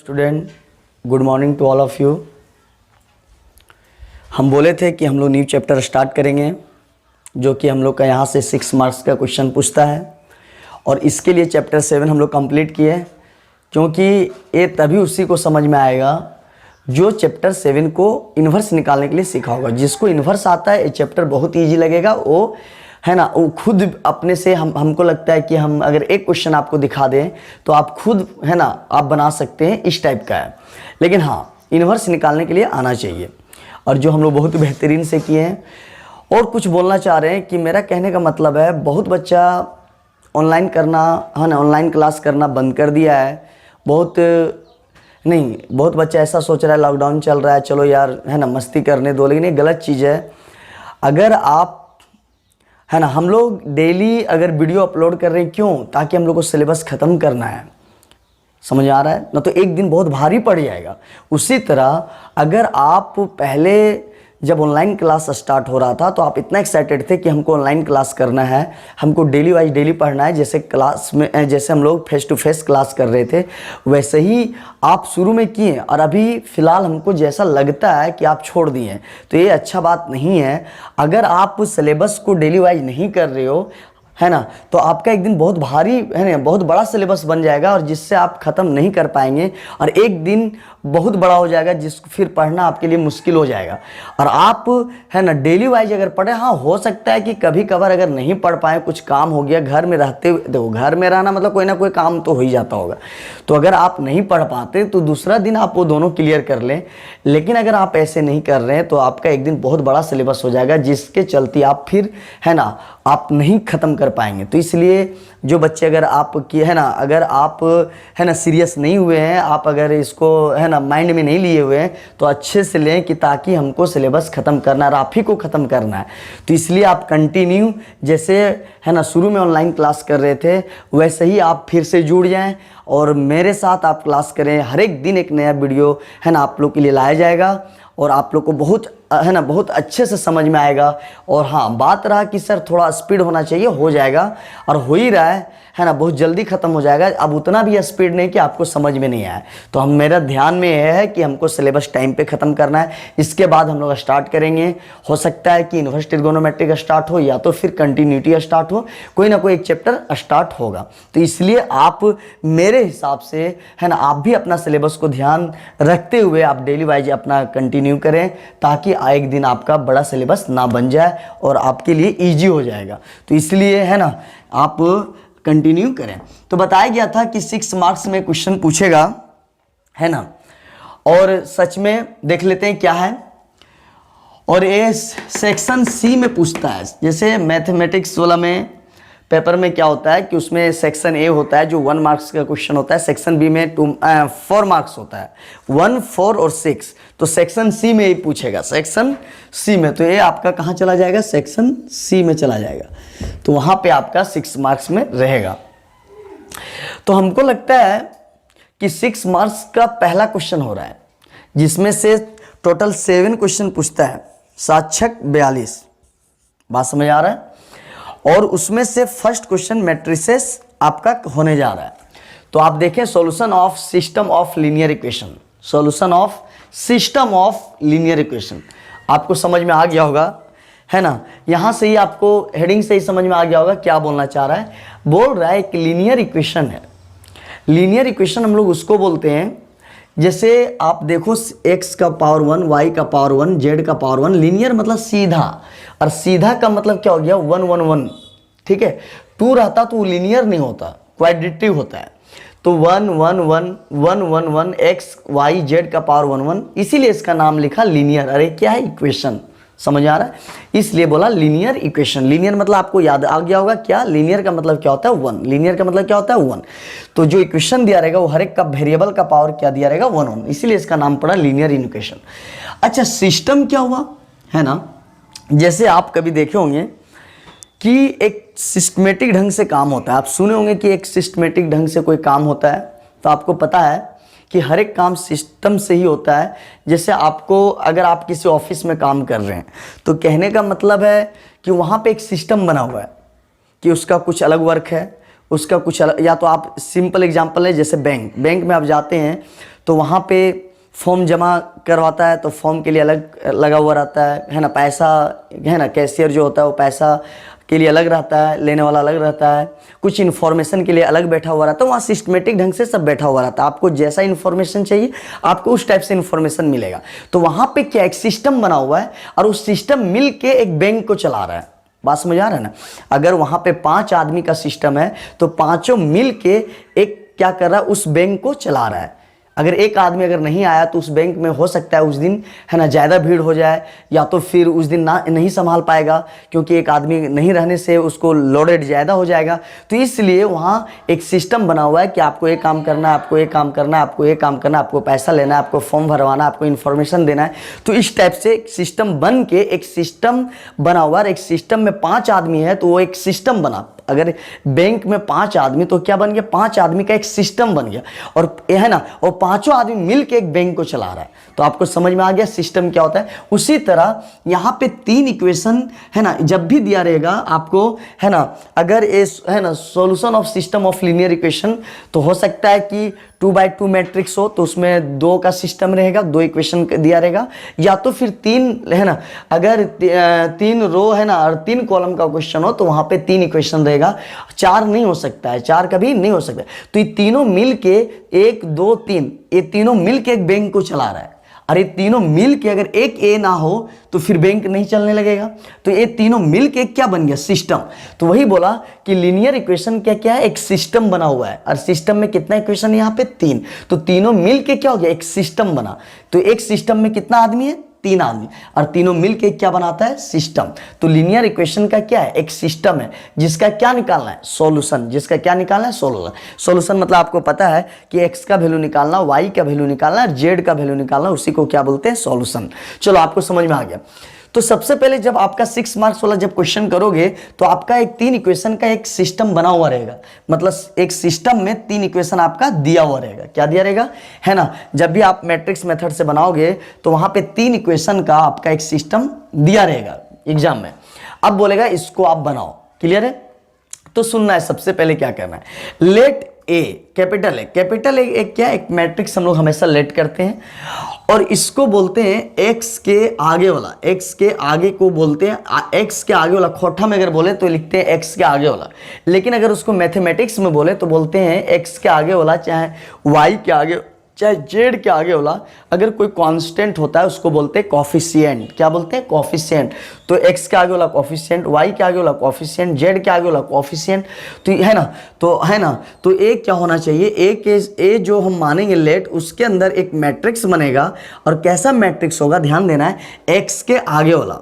Student, good morning to all of you. हम बोले थे कि हम लोग न्यू चैप्टर स्टार्ट करेंगे जो कि हम लोग का यहाँ से 6 मार्क्स का क्वेश्चन पूछता है और इसके लिए चैप्टर 7 हम लोग कंप्लीट किए क्योंकि ये तभी उसी को समझ में आएगा जो चैप्टर 7 को इन्वर्स निकालने के लिए सीखा होगा। जिसको इन्वर्स आता है ये चैप्टर बहुत ईजी लगेगा, वो है ना, वो खुद अपने से हमको लगता है कि हम अगर एक क्वेश्चन आपको दिखा दें तो आप खुद है ना आप बना सकते हैं, इस टाइप का है। लेकिन हाँ, इन्वर्स निकालने के लिए आना चाहिए और जो हम लोग बहुत बेहतरीन से किए हैं। और कुछ बोलना चाह रहे हैं कि मेरा कहने का मतलब है बहुत बच्चा ऑनलाइन करना है ना, ऑनलाइन क्लास करना बंद कर दिया है। बहुत बच्चा ऐसा सोच रहा है लॉकडाउन चल रहा है, चलो यार है ना मस्ती करने दो, लेकिन ये गलत चीज़ है। अगर आप है ना, हम लोग डेली अगर वीडियो अपलोड कर रहे हैं, क्यों? ताकि हम लोग को सिलेबस ख़त्म करना है। समझ आ रहा है ना? तो एक दिन बहुत भारी पड़ जाएगा। उसी तरह अगर आप पहले जब ऑनलाइन क्लास स्टार्ट हो रहा था तो आप इतना एक्साइटेड थे कि हमको ऑनलाइन क्लास करना है, हमको डेली वाइज डेली पढ़ना है, जैसे क्लास में जैसे हम लोग फेस टू फेस क्लास कर रहे थे वैसे ही आप शुरू में किए और अभी फ़िलहाल हमको जैसा लगता है कि आप छोड़ दिए, तो ये अच्छा बात नहीं है। अगर आप सिलेबस को डेली वाइज नहीं कर रहे हो है ना, तो आपका एक दिन बहुत भारी है ना, बहुत बड़ा सिलेबस बन जाएगा और जिससे आप ख़त्म नहीं कर पाएंगे और एक दिन बहुत बड़ा हो जाएगा जिसको फिर पढ़ना आपके लिए मुश्किल हो जाएगा। और आप है ना डेली वाइज अगर पढ़ें, हाँ हो सकता है कि कभी कभार अगर नहीं पढ़ पाए, कुछ काम हो गया घर में रहते हुए, देखो घर में रहना मतलब कोई ना कोई काम तो हो ही जाता होगा, तो अगर आप नहीं पढ़ पाते तो दूसरा दिन आप वो दोनों क्लियर कर लें। लेकिन अगर आप ऐसे नहीं कर रहे हैं तो आपका एक दिन बहुत बड़ा सिलेबस हो जाएगा जिसके चलते आप फिर है ना आप नहीं ख़त्म कर पाएंगे। तो इसलिए जो बच्चे अगर आप की है ना, अगर आप है ना सीरियस नहीं हुए हैं, आप अगर इसको है ना माइंड में नहीं लिए हुए हैं तो अच्छे से लें कि ताकि हमको सिलेबस ख़त्म करना है और आप ही को ख़त्म करना है। तो इसलिए आप कंटिन्यू जैसे है ना शुरू में ऑनलाइन क्लास कर रहे थे वैसे ही आप फिर से जुड़ जाएं और मेरे साथ आप क्लास करें। हर एक दिन एक नया वीडियो है ना आप लोग के लिए लाया जाएगा और आप लोग को बहुत है ना बहुत अच्छे से समझ में आएगा। और हाँ, बात रहा कि सर थोड़ा स्पीड होना चाहिए, हो जाएगा और हो ही रहा है ना, बहुत जल्दी ख़त्म हो जाएगा। अब उतना भी स्पीड नहीं कि आपको समझ में नहीं आए। तो हम मेरा ध्यान में यह है कि हमको सिलेबस टाइम पे ख़त्म करना है। इसके बाद हम लोग स्टार्ट करेंगे। हो सकता है कि इन्वर्स ट्रिग्नोमेट्री का स्टार्ट हो या तो फिर कंटिन्यूटी स्टार्ट हो, कोई ना कोई एक चैप्टर स्टार्ट होगा। तो इसलिए आप मेरे हिसाब से है ना आप भी अपना सिलेबस को ध्यान रखते हुए आप डेली वाइज अपना कंटिन्यू करें ताकि एक दिन आपका बड़ा सिलेबस ना बन जाए और आपके लिए इजी हो जाएगा। तो इसलिए है ना आप कंटिन्यू करें। तो बताया गया था कि 6 मार्क्स में क्वेश्चन पूछेगा है ना, और सच में देख लेते हैं क्या है। और ये सेक्शन सी में पूछता है। जैसे मैथमेटिक्स वाला में पेपर में क्या होता है कि उसमें सेक्शन ए होता है जो 1 मार्क्स का क्वेश्चन होता है, सेक्शन बी में 4 मार्क्स होता है, 1, 4 और 6। तो सेक्शन सी में ही पूछेगा, सेक्शन सी में। तो ये आपका कहाँ चला जाएगा? सेक्शन सी में चला जाएगा, तो वहाँ पे आपका 6 मार्क्स में रहेगा। तो हमको लगता है कि 6 मार्क्स का पहला क्वेश्चन हो रहा है जिसमें से टोटल 7 क्वेश्चन पूछता है, 7 छक 42। बात समझ आ रहा है? और उसमें से फर्स्ट क्वेश्चन मैट्रिसेस आपका होने जा रहा है। तो आप देखें, solution of system of linear equation, solution of system of linear equation आपको समझ में आ गया होगा है ना। यहां से ही आपको हेडिंग से ही समझ में आ गया होगा क्या बोलना चाह रहा है। बोल रहा है एक लीनियर इक्वेशन है। लीनियर इक्वेशन हम लोग उसको बोलते हैं, जैसे आप देखो x का पावर 1, y का पावर 1, z का पावर 1। लीनियर मतलब सीधा, और सीधा का मतलब क्या हो गया? 1 1 1। ठीक है, 2 रहता तो लीनियर नहीं होता, क्वाड्रेटिव होता है। तो 1 1 1 1 1 1 x y z का पावर 1 1, इसीलिए इसका नाम लिखा लीनियर। अरे क्या है? इक्वेशन। समझ आ रहा है? इसलिए बोला लीनियर इक्वेशन। लीनियर मतलब आपको याद आ गया होगा क्या? लीनियर का मतलब क्या होता है? 1। लीनियर का मतलब क्या होता है? 1। तो जो इक्वेशन दिया रहेगा वो हर एक का वेरिएबल का पावर क्या दिया रहेगा? 1 1। इसीलिए इसका नाम पड़ा लीनियर इक्वेशन। अच्छा, सिस्टम क्या हुआ है ना, जैसे आप कभी देखे होंगे कि एक सिस्टमेटिक ढंग से काम होता है। आप सुने होंगे कि एक सिस्टमेटिक ढंग से कोई काम होता है, तो आपको पता है कि हर एक काम सिस्टम से ही होता है। जैसे आपको अगर आप किसी ऑफिस में काम कर रहे हैं तो कहने का मतलब है कि वहाँ पे एक सिस्टम बना हुआ है कि उसका कुछ अलग वर्क है, उसका कुछ अलग। या तो आप सिंपल एग्जांपल है, जैसे बैंक में आप जाते हैं तो वहाँ पे फॉर्म जमा करवाता है तो फॉर्म के लिए अलग लगा हुआ रहता है ना, पैसा है ना, कैशियर जो होता है वो पैसा के लिए अलग रहता है, लेने वाला अलग रहता है, कुछ इन्फॉर्मेशन के लिए अलग बैठा हुआ रहता है। वहाँ सिस्टमेटिक ढंग से सब बैठा हुआ रहता है, आपको जैसा इन्फॉर्मेशन चाहिए आपको उस टाइप से इन्फॉर्मेशन मिलेगा। तो वहाँ पे क्या एक सिस्टम बना हुआ है और उस सिस्टम मिल के एक बैंक को चला रहा है। बात समझ आ रहा है ना। अगर वहाँ पे 5 आदमी का सिस्टम है तो पांचों मिल के एक क्या कर रहा है, उस बैंक को चला रहा है। अगर एक आदमी अगर नहीं आया तो उस बैंक में हो सकता है उस दिन है ना ज़्यादा भीड़ हो जाए, या तो फिर उस दिन ना नहीं संभाल पाएगा, क्योंकि एक आदमी नहीं रहने से उसको लोडेड ज़्यादा हो जाएगा। तो इसलिए वहाँ एक सिस्टम बना हुआ है कि आपको ये काम करना है, आपको ये काम करना है, आपको ये काम करना है, आपको पैसा लेना है, आपको फॉर्म भरवाना है, आपको इन्फॉर्मेशन देना है। तो इस टाइप से एक सिस्टम बन के एक सिस्टम बना हुआ है। एक सिस्टम में 5 आदमी है तो वो एक सिस्टम बना। अगर बैंक में 5 आदमी तो क्या बन गया, 5 आदमी का एक सिस्टम बन गया, और ये है ना, और पांचों आदमी मिलके एक बैंक को चला रहा है। तो आपको समझ में आ गया सिस्टम क्या होता है। उसी तरह यहाँ पे 3 इक्वेशन है ना, जब भी दिया रहेगा आपको है ना, अगर ये है ना solution of system of linear equation, तो हो सकता है कि 2x2 मैट्रिक्स हो तो उसमें 2 का सिस्टम रहेगा, 2 इक्वेशन दिया रहेगा, या तो फिर 3 है ना, अगर 3 रो है ना और 3 कॉलम का क्वेश्चन हो तो वहां पे 3 इक्वेशन रहेगा। 4 नहीं हो सकता है, 4 कभी नहीं हो सकता। तो ये तीनों मिल के 1 2 3 ये तीनों मिल के एक बैंक को चला रहा है। अरे तीनों मिल के अगर एक ए ना हो तो फिर बैंक नहीं चलने लगेगा। तो ये तीनों मिल के क्या बन गया, सिस्टम। तो वही बोला कि लीनियर इक्वेशन क्या क्या है, एक सिस्टम बना हुआ है, और सिस्टम में कितना इक्वेशन, यहाँ पे 3। तो तीनों मिल के क्या हो गया, एक सिस्टम बना। तो एक सिस्टम में कितना आदमी है, 3 आदमी, और तीनों मिलके क्या बनाता है, सिस्टम। तो लीनियर इक्वेशन का क्या है, एक सिस्टम है जिसका क्या निकालना है, सॉल्यूशन। जिसका क्या निकालना है, सॉल्यूशन। सॉल्यूशन मतलब आपको पता है कि x का वैल्यू निकालना, y का वैल्यू निकालना और z का वैल्यू निकालना, उसी को क्या बोलते हैं, सॉल्यूशन। चलो आपको समझ में आ गया। तो सबसे पहले जब आपका 6 मार्क्स वाला जब क्वेश्चन करोगे तो आपका एक 3 इक्वेशन का एक सिस्टम बना हुआ रहेगा। मतलब एक सिस्टम में 3 इक्वेशन आपका दिया हुआ रहेगा। क्या दिया रहेगा, है ना। जब भी आप मैट्रिक्स मेथड से बनाओगे तो वहां पे 3 इक्वेशन का आपका एक सिस्टम दिया रहेगा एग्जाम में। अब बोलेगा इसको आप बनाओ। क्लियर है। तो सुनना है, सबसे पहले क्या करना है, लेट ए, कैपिटल ए एक क्या, एक मैट्रिक्स हम लोग हमेशा लेट करते हैं, और इसको बोलते हैं एक्स के आगे वाला। एक्स के आगे को बोलते हैं, एक्स के आगे वाला खोटा में अगर बोले तो लिखते हैं एक्स के आगे वाला, लेकिन अगर उसको मैथमेटिक्स में बोले तो बोलते हैं एक्स के आगे वाला, चाहे वाई के आगे, चाहे जेड के आगे वाला, अगर कोई कांस्टेंट होता है उसको बोलते हैं कोफिशिएंट। क्या बोलते हैं, कोफिशिएंट। तो एक्स के आगे वाला कोफिशिएंट, वाई के आगे वाला कोफिशिएंट, जेड के आगे वाला कोफिशिएंट। तो है ना, तो ए क्या होना चाहिए, ए जो हम मानेंगे लेट, उसके अंदर एक मैट्रिक्स बनेगा। और कैसा मैट्रिक्स होगा, ध्यान देना है, एक्स के आगे वाला,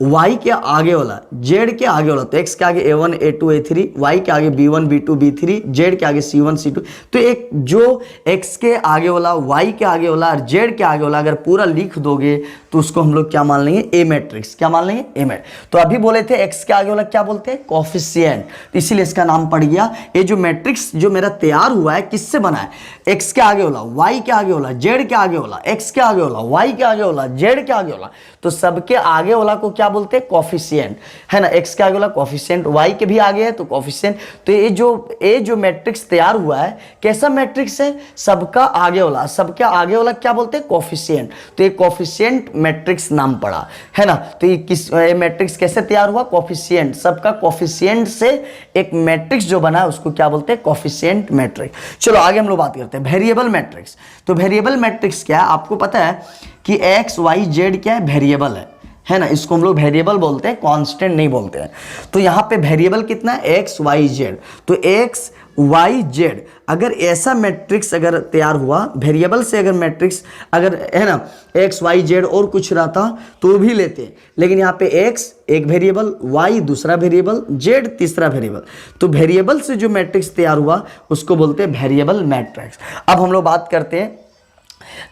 y के आगे वाला, z के आगे वाला। तो x के आगे a1 a2 a3, y के आगे b1 b2 b3, z के आगे c1 c2। तो एक जो x के आगे वाला, y के आगे वाला और z के आगे वाला अगर पूरा लिख दोगे तो उसको हम लोग क्या मान लेंगे, ए मैट्रिक्स। क्या मान लेंगे, ए मैट्रिक्स। तो अभी बोले थे x के आगे वाला क्या बोलते हैं, कोफिशिएंट। तो इसीलिए इसका नाम पड़ गया। ये जो मैट्रिक्स जो मेरा तैयार हुआ है किससे बना है, x के आगे वाला, y के आगे वाला, z के आगे वाला, x के आगे वाला, y के आगे वाला, z के आगे वाला। तो सबके आगे वाला को क्या बोलते हैं, कोफिशिएंट, है ना। एक्स के आगे वाला कोफिशिएंट, वाई के भी आगे है तो कोफिशिएंट। तो ये जो मैट्रिक्स तैयार हुआ है, कैसा मैट्रिक्स है, सबका आगे वाला, सबके आगे वाला क्या बोलते हैं, कोफिशिएंट। तो ये कोफिशिएंट मैट्रिक्स नाम पड़ा, है ना। तो ये मैट्रिक्स कैसे तैयार हुआ, कोफिशिएंट, सबका कोफिशिएंट से एक मैट्रिक्स जो बना है उसको क्या बोलते हैं, कोफिशिएंट मैट्रिक्स। चलो आगे हम लोग बात करते हैं वेरिएबल मैट्रिक्स। तो वेरिएबल मैट्रिक्स क्या है, आपको पता है कि एक्स वाई जेड क्या है, वेरिएबल है ना। इसको हम लोग वेरिएबल बोलते हैं, कांस्टेंट नहीं बोलते हैं। तो यहाँ पे वेरिएबल कितना है, एक्स वाई जेड। तो एक्स वाई जेड अगर ऐसा मैट्रिक्स अगर तैयार हुआ, वेरिएबल से अगर मैट्रिक्स अगर है ना, एक्स वाई जेड और कुछ रहता तो भी लेते हैं, लेकिन यहाँ पे एक्स एक वेरिएबल, वाई दूसरा वेरिएबल, जेड तीसरा वेरिएबल। तो वेरिएबल से जो मैट्रिक्स तैयार हुआ उसको बोलते हैं वेरिएबल मैट्रिक्स। अब हम लोग बात करते हैं,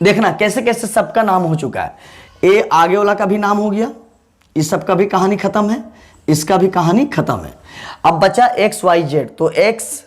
देखना कैसे कैसे सबका नाम हो चुका है। ए आगे वाला का भी नाम हो गया, इस सब का भी कहानी खत्म है, इसका भी कहानी खत्म है। अब बचा एक्स वाई जेड। तो एक्स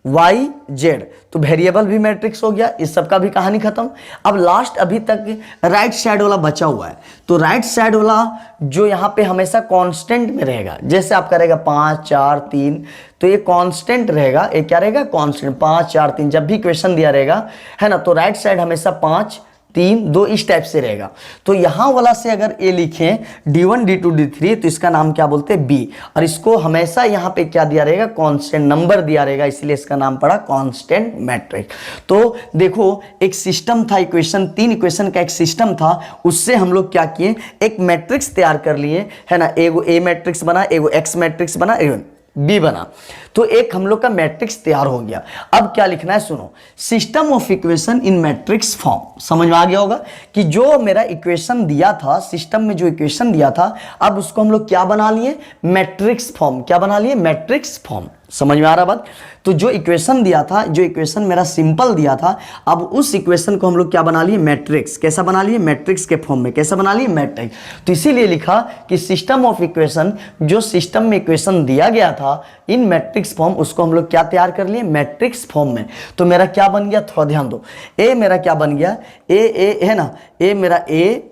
वाई जेड, तो वेरिएबल भी मैट्रिक्स हो गया, इस सब का भी कहानी खत्म। अब लास्ट अभी तक राइट साइड वाला बचा हुआ है, तो राइट साइड वाला जो यहाँ पे हमेशा कांस्टेंट में रहेगा, जैसे आपका रहेगा 5 4 3, तो ये कांस्टेंट रहेगा, ये क्या रहेगा कांस्टेंट 5 4 3, जब भी क्वेश्चन दिया रहेगा है ना, तो राइट साइड हमेशा 5 3 2 इस टाइप से रहेगा। तो यहां वाला से अगर ए लिखें D1 D2 D3, तो इसका नाम क्या बोलते हैं बी, और इसको हमेशा यहां पे क्या दिया रहेगा कांस्टेंट नंबर दिया रहेगा, इसलिए इसका नाम पड़ा कांस्टेंट मैट्रिक्स। तो देखो एक सिस्टम था, इक्वेशन 3 इक्वेशन का एक सिस्टम था, उससे हम लोग क्या किए एक मैट्रिक्स तैयार कर लिए है ना, एगो ए मैट्रिक्स बना, एगो एक्स मैट्रिक्स बना, एगो बी बना, तो एक हम लोग का मैट्रिक्स तैयार हो गया। अब क्या लिखना है सुनो, system of equation in matrix form. समझ में आ गया होगा कि जो मेरा इक्वेशन दिया था, सिस्टम में जो इक्वेशन दिया था, अब उसको हम लोग क्या बना लिए मैट्रिक्स फॉर्म। क्या बना लिए मैट्रिक्स फॉर्म। समझ में आ रहा बात। तो जो इक्वेशन दिया था, जो इक्वेशन मेरा सिंपल दिया था, अब उस इक्वेशन को हम लोग क्या बना लिए मैट्रिक्स। कैसा बना लिए मैट्रिक्स के फॉर्म में। कैसा बना लिए मैट्रिक्स। तो इसीलिए लिखा कि सिस्टम ऑफ इक्वेशन, जो सिस्टम में इक्वेशन दिया गया था इन मैट्रिक्स फॉर्म, उसको हम लोग क्या तैयार कर लिए मैट्रिक्स फॉर्म में। तो मेरा क्या बन गया, थोड़ा ध्यान दो, ए मेरा क्या बन गया, ए है ना, ए मेरा ए,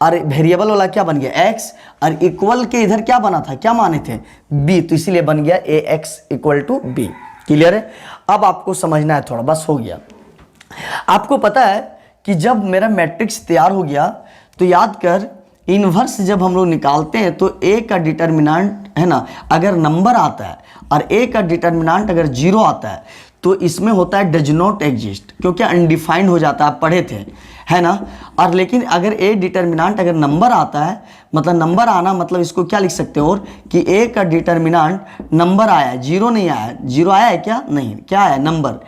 और वेरिएबल वाला क्या बन गया एक्स, और इक्वल के इधर क्या बना था, क्या माने थे बी, तो इसीलिए बन गया A X equal to B. Clear है। अब आपको समझना है थोड़ा, बस हो गया। आपको पता है कि जब मेरा मैट्रिक्स तैयार हो गया, तो याद कर इनवर्स जब हम लोग निकालते हैं तो ए का डिटर्मिनेंट है ना, अगर नंबर आता है और ए का डिटर्मिनेंट अगर 0 आता है, तो इसमें होता है डज नॉट एग्जिस्ट, क्योंकि अनडिफाइंड हो जाता है, आप पढ़े थे है ना। और लेकिन अगर ए डिटर्मिनेंट अगर नंबर आता है, मतलब नंबर आना मतलब इसको क्या लिख सकते हो, और कि ए का डिटर्मिनेंट नंबर आया है, 0 नहीं आया है। 0 आया है क्या, नहीं, क्या आया नंबर,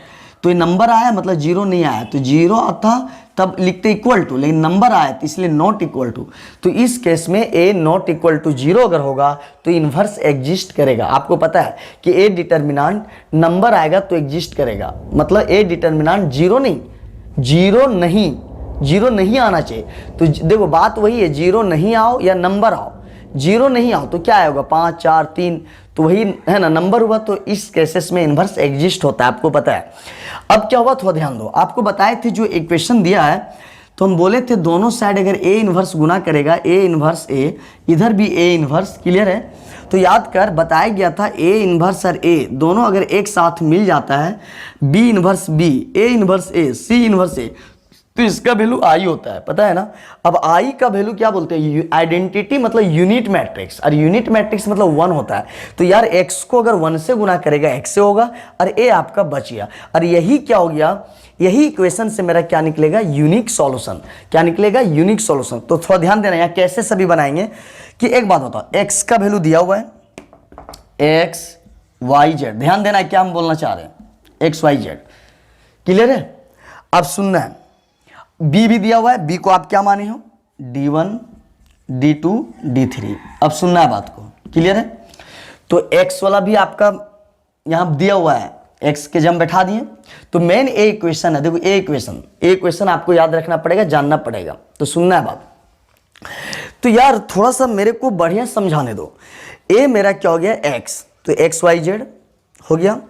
तो ये नंबर आया मतलब 0 नहीं आया, तो 0 आता तब लिखते इक्वल टू, लेकिन नंबर आया तो इसलिए नॉट इक्वल टू। तो इस केस में ए नॉट इक्वल टू 0 अगर होगा तो इन्वर्स एग्जिस्ट करेगा। आपको पता है कि ए डिटर्मिनेंट नंबर आएगा तो एग्जिस्ट करेगा, मतलब ए डिटर्मिनेंट 0 नहीं, 0 नहीं आना चाहिए। तो देखो बात वही है, 0 नहीं आओ या नंबर आओ, 0 नहीं आओ तो क्या आएगा 5 4 3, तो वही है ना नंबर हुआ, तो इस केसेस में इन्वर्स एग्जिस्ट होता है, आपको पता है। अब क्या हुआ थोड़ा ध्यान दो, आपको बताए थे जो इक्वेशन दिया है, तो हम बोले थे दोनों साइड अगर ए इन्वर्स गुना करेगा, ए इन्वर्स ए, इधर भी ए इन्वर्स। क्लियर है। तो याद कर बताया गया था ए इन्वर्स और ए दोनों अगर एक साथ मिल जाता है, B inverse B, A inverse A, C inverse ए, तो इसका वैल्यू आई होता है, पता है ना। अब आई का वैल्यू क्या बोलते हैं, आइडेंटिटी मतलब यूनिट मैट्रिक्स, और यूनिट मैट्रिक्स मतलब 1 होता है। तो यार एक्स को अगर 1 से गुना करेगा एक्स से होगा, और ए आपका बच गया, और यही क्या हो गया, यही इक्वेशन से मेरा क्या निकलेगा यूनिक सॉल्यूशन। क्या निकलेगा यूनिक सॉल्यूशन। तो थोड़ा ध्यान देना, यहाँ कैसे सभी बनाएंगे कि एक बात बताओ, एक्स का वैल्यू दिया हुआ है एक्स वाई जेड, ध्यान देना क्या हम बोलना चाह रहे हैं, एक्स वाई जेड। क्लियर है। अब सुनना है, बी भी दिया हुआ है, बी को आप क्या माने हो D1 D2 D3। अब सुनना है बात को। क्लियर है। तो x वाला भी आपका यहां दिया हुआ है, x के जम बैठा दिए, तो मेन ए इक्वेशन है, देखो ए इक्वेशन आपको याद रखना पड़ेगा, जानना पड़ेगा। तो सुनना है बात। तो यार थोड़ा सा मेरे को बढ़िया समझाने दो। ए मेरा क्या हो गया x, तो एक्स वाई जेड हो गया,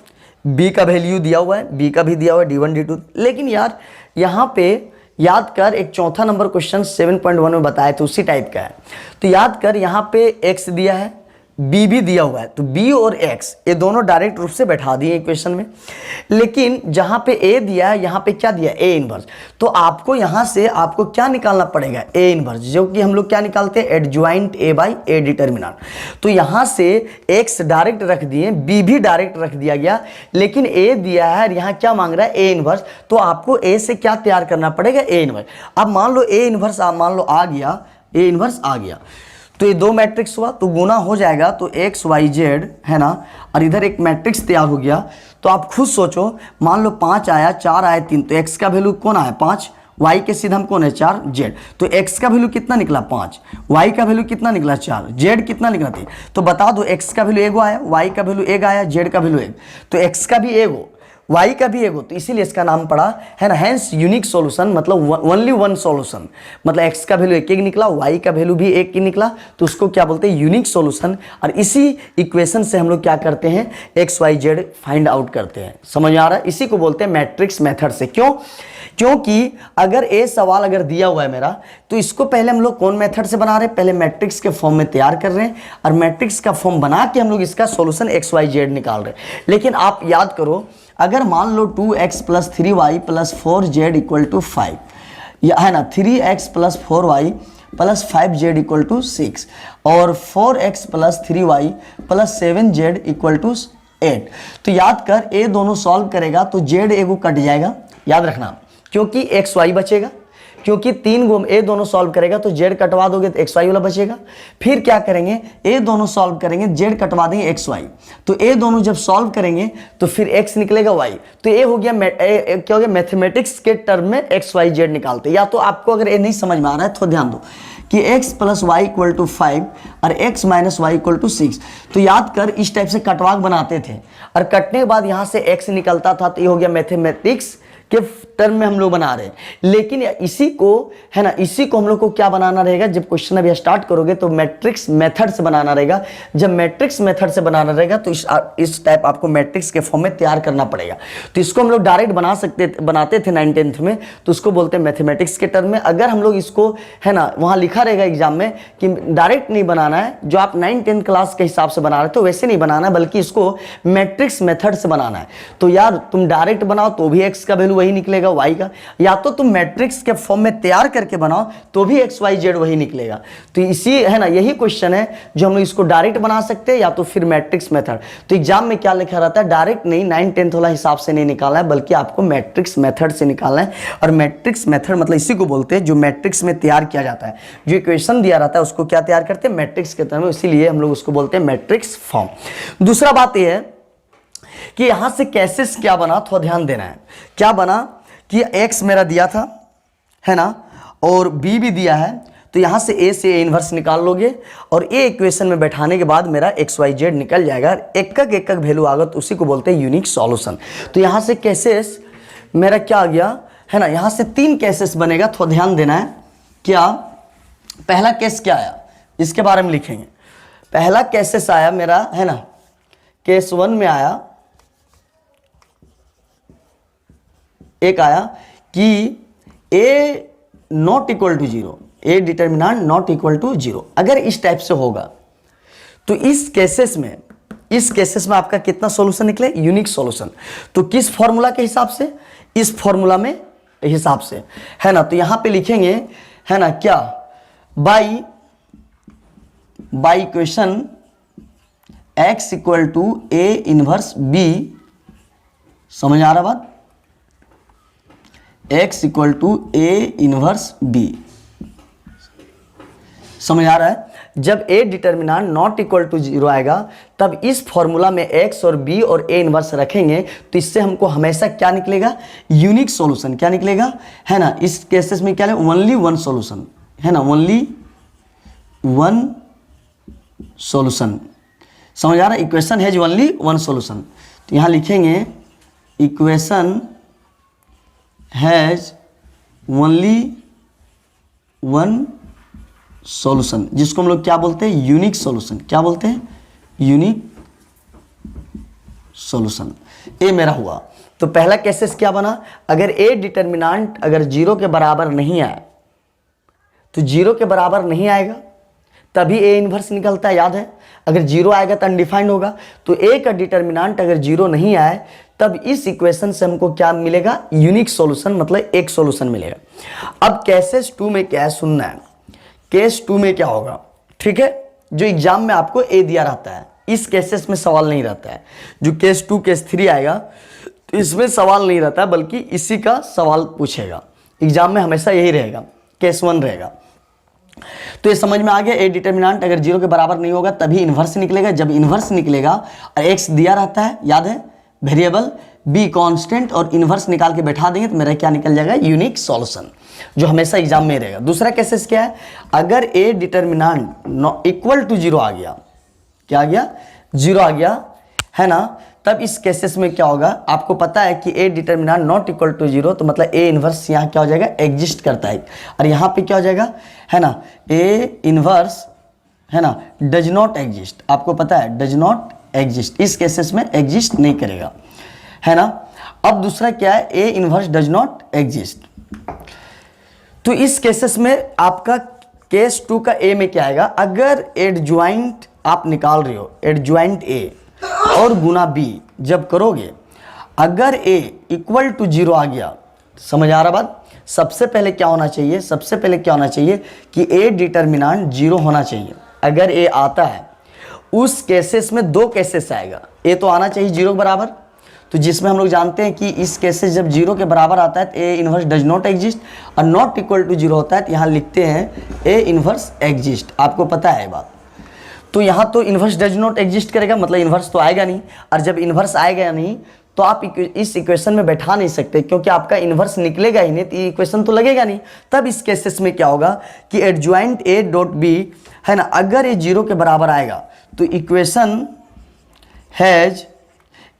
बी का वैल्यू दिया हुआ है, बी का भी दिया हुआ है D1 D2। लेकिन यार यहां पे याद कर एक चौथा नंबर क्वेश्चन 7.1 में बताया था, उसी टाइप का है। तो याद कर यहाँ पे x दिया है, b भी दिया हुआ है, तो b और x ये दोनों डायरेक्ट रूप से बैठा दिए इक्वेशन में। लेकिन जहाँ पे a दिया है, यहाँ पे क्या दिया a इनवर्स, तो आपको यहाँ से आपको क्या निकालना पड़ेगा a इनवर्स, जो कि हम लोग क्या निकालते हैं adjoint a by a determinant. तो यहाँ से x डायरेक्ट रख दिए, b भी डायरेक्ट रख दिया गया, लेकिन a दिया है और यहाँ क्या मांग रहा है a इनवर्स, तो आपको a से क्या तैयार करना पड़ेगा a इनवर्स। अब मान लो a इनवर्स मान लो आ गया, a इनवर्स आ गया, तो ये 2 मैट्रिक्स हुआ तो गुना हो जाएगा, तो एक्स वाई जेड है ना, और इधर एक मैट्रिक्स तैयार हो गया। तो आप खुद सोचो, मान लो 5 आया 4 आया 3, तो एक्स का वैल्यू कौन आया 5, वाई के सीधा कौन है 4 जेड, तो एक्स का वैल्यू कितना निकला 5, वाई का वैल्यू कितना निकला 4, जेड कितना निकला 3। तो बता दो एक्स का वैल्यू 1 आया, वाई का वैल्यू 1 आया, जेड का वैल्यू 1, तो एक्स का भी 1, y का भी एक हो, तो इसीलिए इसका नाम पड़ा है ना हैंस यूनिक सॉल्यूशन, मतलब ओनली वन सॉल्यूशन, मतलब x का वैल्यू एक निकला, y का वैल्यू भी एक ही निकला, तो उसको क्या बोलते हैं यूनिक सॉल्यूशन। और इसी इक्वेशन से हम लोग क्या करते हैं X Y Z find out करते हैं। समझ आ रहा है? इसी को बोलते हैं मैट्रिक्स मेथड से। क्यों? क्योंकि अगर ए सवाल अगर दिया हुआ है मेरा, तो इसको पहले हम लोग कौन मेथड से बना रहे हैं, पहले मैट्रिक्स के फॉर्म में तैयार कर रहे हैं, और मैट्रिक्स का फॉर्म बना के हम लोग इसका सॉल्यूशन एक्स वाई जेड निकाल रहे हैं। लेकिन आप याद करो, अगर मान लो 2x + 3y + 4z = 5, या है ना 3x + 4y + 5z = 6, और 4x + 3y + 7z = 8। तो याद कर, ए दोनों सॉल्व करेगा तो z एगो कट जाएगा, याद रखना, क्योंकि एक्स वाई बचेगा, क्योंकि 3 गो ए दोनों सॉल्व करेगा तो जेड कटवा दोगे तो एक्स वाई वाला बचेगा। फिर क्या करेंगे, ए दोनों सॉल्व करेंगे, जेड कटवा देंगे एक्स वाई, तो ए दोनों जब सॉल्व करेंगे तो फिर एक्स निकलेगा वाई, तो ए हो गया क्या हो गया, मैथमेटिक्स के टर्म में एक्स वाई जेड निकालते। या तो आपको अगर ए नहीं समझ में आ रहा है तो ध्यान दो कि x + y = 5 और x - y = 6, तो याद कर इस टाइप से कटवाक बनाते थे, और कटने के बाद यहाँ से x निकलता था, तो ये हो गया मैथमेटिक्स के टर्म में हम लोग बना रहे हैं। लेकिन इसी को है ना, इसी को हम लोग को क्या बनाना रहेगा, जब क्वेश्चन अभी स्टार्ट करोगे तो मैट्रिक्स मेथड से बनाना रहेगा। जब मैट्रिक्स मेथड से बनाना रहेगा तो इस टाइप आपको मैट्रिक्स के फॉर्म में तैयार करना पड़ेगा। तो इसको हम लोग डायरेक्ट बनाते थे 9th 10th में, तो उसको बोलते हैं मैथमेटिक्स के टर्म में। अगर हम लोग इसको है ना, वहाँ लिखा रहेगा एग्जाम में कि डायरेक्ट नहीं बनाना है, जो आप 9th 10th क्लास के हिसाब से बना रहे थे वैसे नहीं बनाना है, बल्कि इसको मैट्रिक्स मेथड से बनाना है। तो यार तुम डायरेक्ट बनाओ तो भी एक्स का वैल्यू वही निकलेगा वाई का, या तो तुम मैट्रिक्स के फॉर्म में तैयार करके बनाओ तो भी एक्स वाई जेड वही निकलेगा। तो इसी है ना, यही क्वेश्चन है जो हम लोग इसको डायरेक्ट बना सकते हैं या तो फिर मैट्रिक्स मेथड। तो एग्जाम में क्या लिखा रहता है, डायरेक्ट नहीं 9th 10th वाला हिसाब से नहीं निकालना है, बल्कि आपको मैट्रिक्स मेथड से निकालना है। और मैट्रिक्स मेथड मतलब इसी को बोलते हैं जो मैट्रिक्स में तैयार किया जाता है, जो इक्वेशन दिया रहता है उसको क्या तैयार करते हैं मैट्रिक्स के तरह में, इसीलिए हम लोग उसको बोलते हैं मैट्रिक्स फॉर्म। दूसरा बात यह है कि यहां से कैसेस क्या बना, थोड़ा ध्यान देना है। क्या बना कि x मेरा दिया था है ना, और b भी दिया है, तो यहां से a से a इनवर्स निकाल लोगे, और a इक्वेशन में बैठाने के बाद मेरा एक्स वाई जेड निकल जाएगा। एक एक वैल्यू आ गया तो उसी को बोलते हैं यूनिक सॉल्यूशन। तो यहां से केसेस मेरा क्या आ गया है ना, यहां से 3 केसेस बनेगा, थोड़ा ध्यान देना है। क्या पहला केस क्या आया इसके बारे में लिखेंगे। पहला केसेस आया मेरा है ना, केस 1 में आया, एक आया कि a not equal to 0, A determinant not equal to 0। अगर इस टाइप से होगा तो इस केसेस में आपका कितना सॉल्यूशन निकले, यूनिक सॉल्यूशन। तो किस फॉर्मूला के हिसाब से, इस फॉर्मूला में हिसाब से है ना। तो यहां पे लिखेंगे है ना क्या, by equation x = a inverse b। समझ आ रहा बात, x = a इनवर्स b। समझ आ रहा है। जब a determinant not equal to 0 आएगा तब इस फॉर्मूला में x और b और a इनवर्स रखेंगे, तो इससे हमको हमेशा क्या निकलेगा, यूनिक सॉल्यूशन। क्या निकलेगा है ना, इस केसेस में क्या है, ओनली वन सॉल्यूशन है ना, ओनली वन सॉल्यूशन। समझ आ रहा है, इक्वेशन है जो ओनली वन सॉल्यूशन। तो यहां लिखेंगे equation has only one solution, जिसको हम लोग क्या बोलते हैं, यूनिक सॉल्यूशन। क्या बोलते हैं, यूनिक सॉल्यूशन। ए मेरा हुआ। तो पहला केसेस क्या बना, अगर ए डिटर्मिनेंट अगर 0 के बराबर नहीं आया, तो 0 के बराबर नहीं आएगा तभी ए इनवर्स निकलता है, याद है। अगर 0 आएगा तो अनडिफाइंड होगा। तो ए का डिटर्मिनेंट अगर 0 नहीं आए तब इस इक्वेशन से हमको क्या मिलेगा, यूनिक सॉल्यूशन, मतलब एक सॉल्यूशन मिलेगा। अब केसेस 2 में क्या है सुनना है, केस 2 में क्या होगा, ठीक है। जो एग्जाम में आपको ए दिया रहता है, इस केसेस में सवाल नहीं रहता है। जो केस 2 केस 3 आएगा तो इसमें सवाल नहीं रहता है, बल्कि इसी का सवाल पूछेगा एग्जाम में, हमेशा यही रहेगा, केस 1 रहेगा। तो ये समझ में आ गया, ए डिटर्मिनेंट अगर 0 के बराबर नहीं होगा तभी इन्वर्स निकलेगा। जब इन्वर्स निकलेगा और एक्स दिया रहता है, याद है, वेरिएबल, बी कांस्टेंट, और इन्वर्स निकाल के बैठा देंगे तो मेरा क्या निकल जाएगा, यूनिक सॉल्यूशन, जो हमेशा एग्जाम में रहेगा। दूसरा केसेस क्या है, अगर ए डिटर्मिनेंट इक्वल टू 0 आ गया, क्या आ गया, 0 आ गया है ना, तब इस केसेस में क्या होगा, आपको पता है कि A determinant not equal to 0, तो मतलब ए इनवर्स यहाँ क्या हो जाएगा, एग्जिस्ट करता है। और यहाँ पे क्या हो जाएगा, है ना, ए इनवर्स, है ना, डज नॉट एग्जिस्ट। आपको पता है डज नॉट एग्जिस्ट, इस केसेस में एग्जिस्ट नहीं करेगा, है ना। अब दूसरा क्या है, A inverse does not exist. तो इस केसेस में आपका केस 2 का ए में क्या आएगा, अगर एडज्वाइंट आप निकाल रहे हो, एडज्वाइंट ए और गुना बी जब करोगे, अगर ए इक्वल टू 0 आ गया, समझ आ रहा बात, सबसे पहले क्या होना चाहिए, सबसे पहले क्या होना चाहिए कि ए डिटर्मिनेंट 0 होना चाहिए। अगर ए आता है, उस केसेस में 2 केसेस आएगा, ए तो आना चाहिए 0 के बराबर, तो जिसमें हम लोग जानते हैं कि इस केसेस जब 0 के बराबर आता है तो A inverse does not exist, और नॉट इक्वल टू 0 होता है तो यहाँ लिखते हैं ए इनवर्स एग्जिस्ट। आपको पता है बात, तो यहाँ तो इनवर्स डज नॉट एग्जिस्ट करेगा, मतलब इनवर्स तो आएगा नहीं, और जब इनवर्स आएगा नहीं तो आप इस इक्वेशन में बैठा नहीं सकते, क्योंकि आपका इनवर्स निकलेगा ही नहीं, तो इक्वेशन तो लगेगा नहीं। तब इस केसेस में क्या होगा कि एडज्वाइंट ए डॉट बी, है ना, अगर ये 0 के बराबर आएगा तो इक्वेशन हैज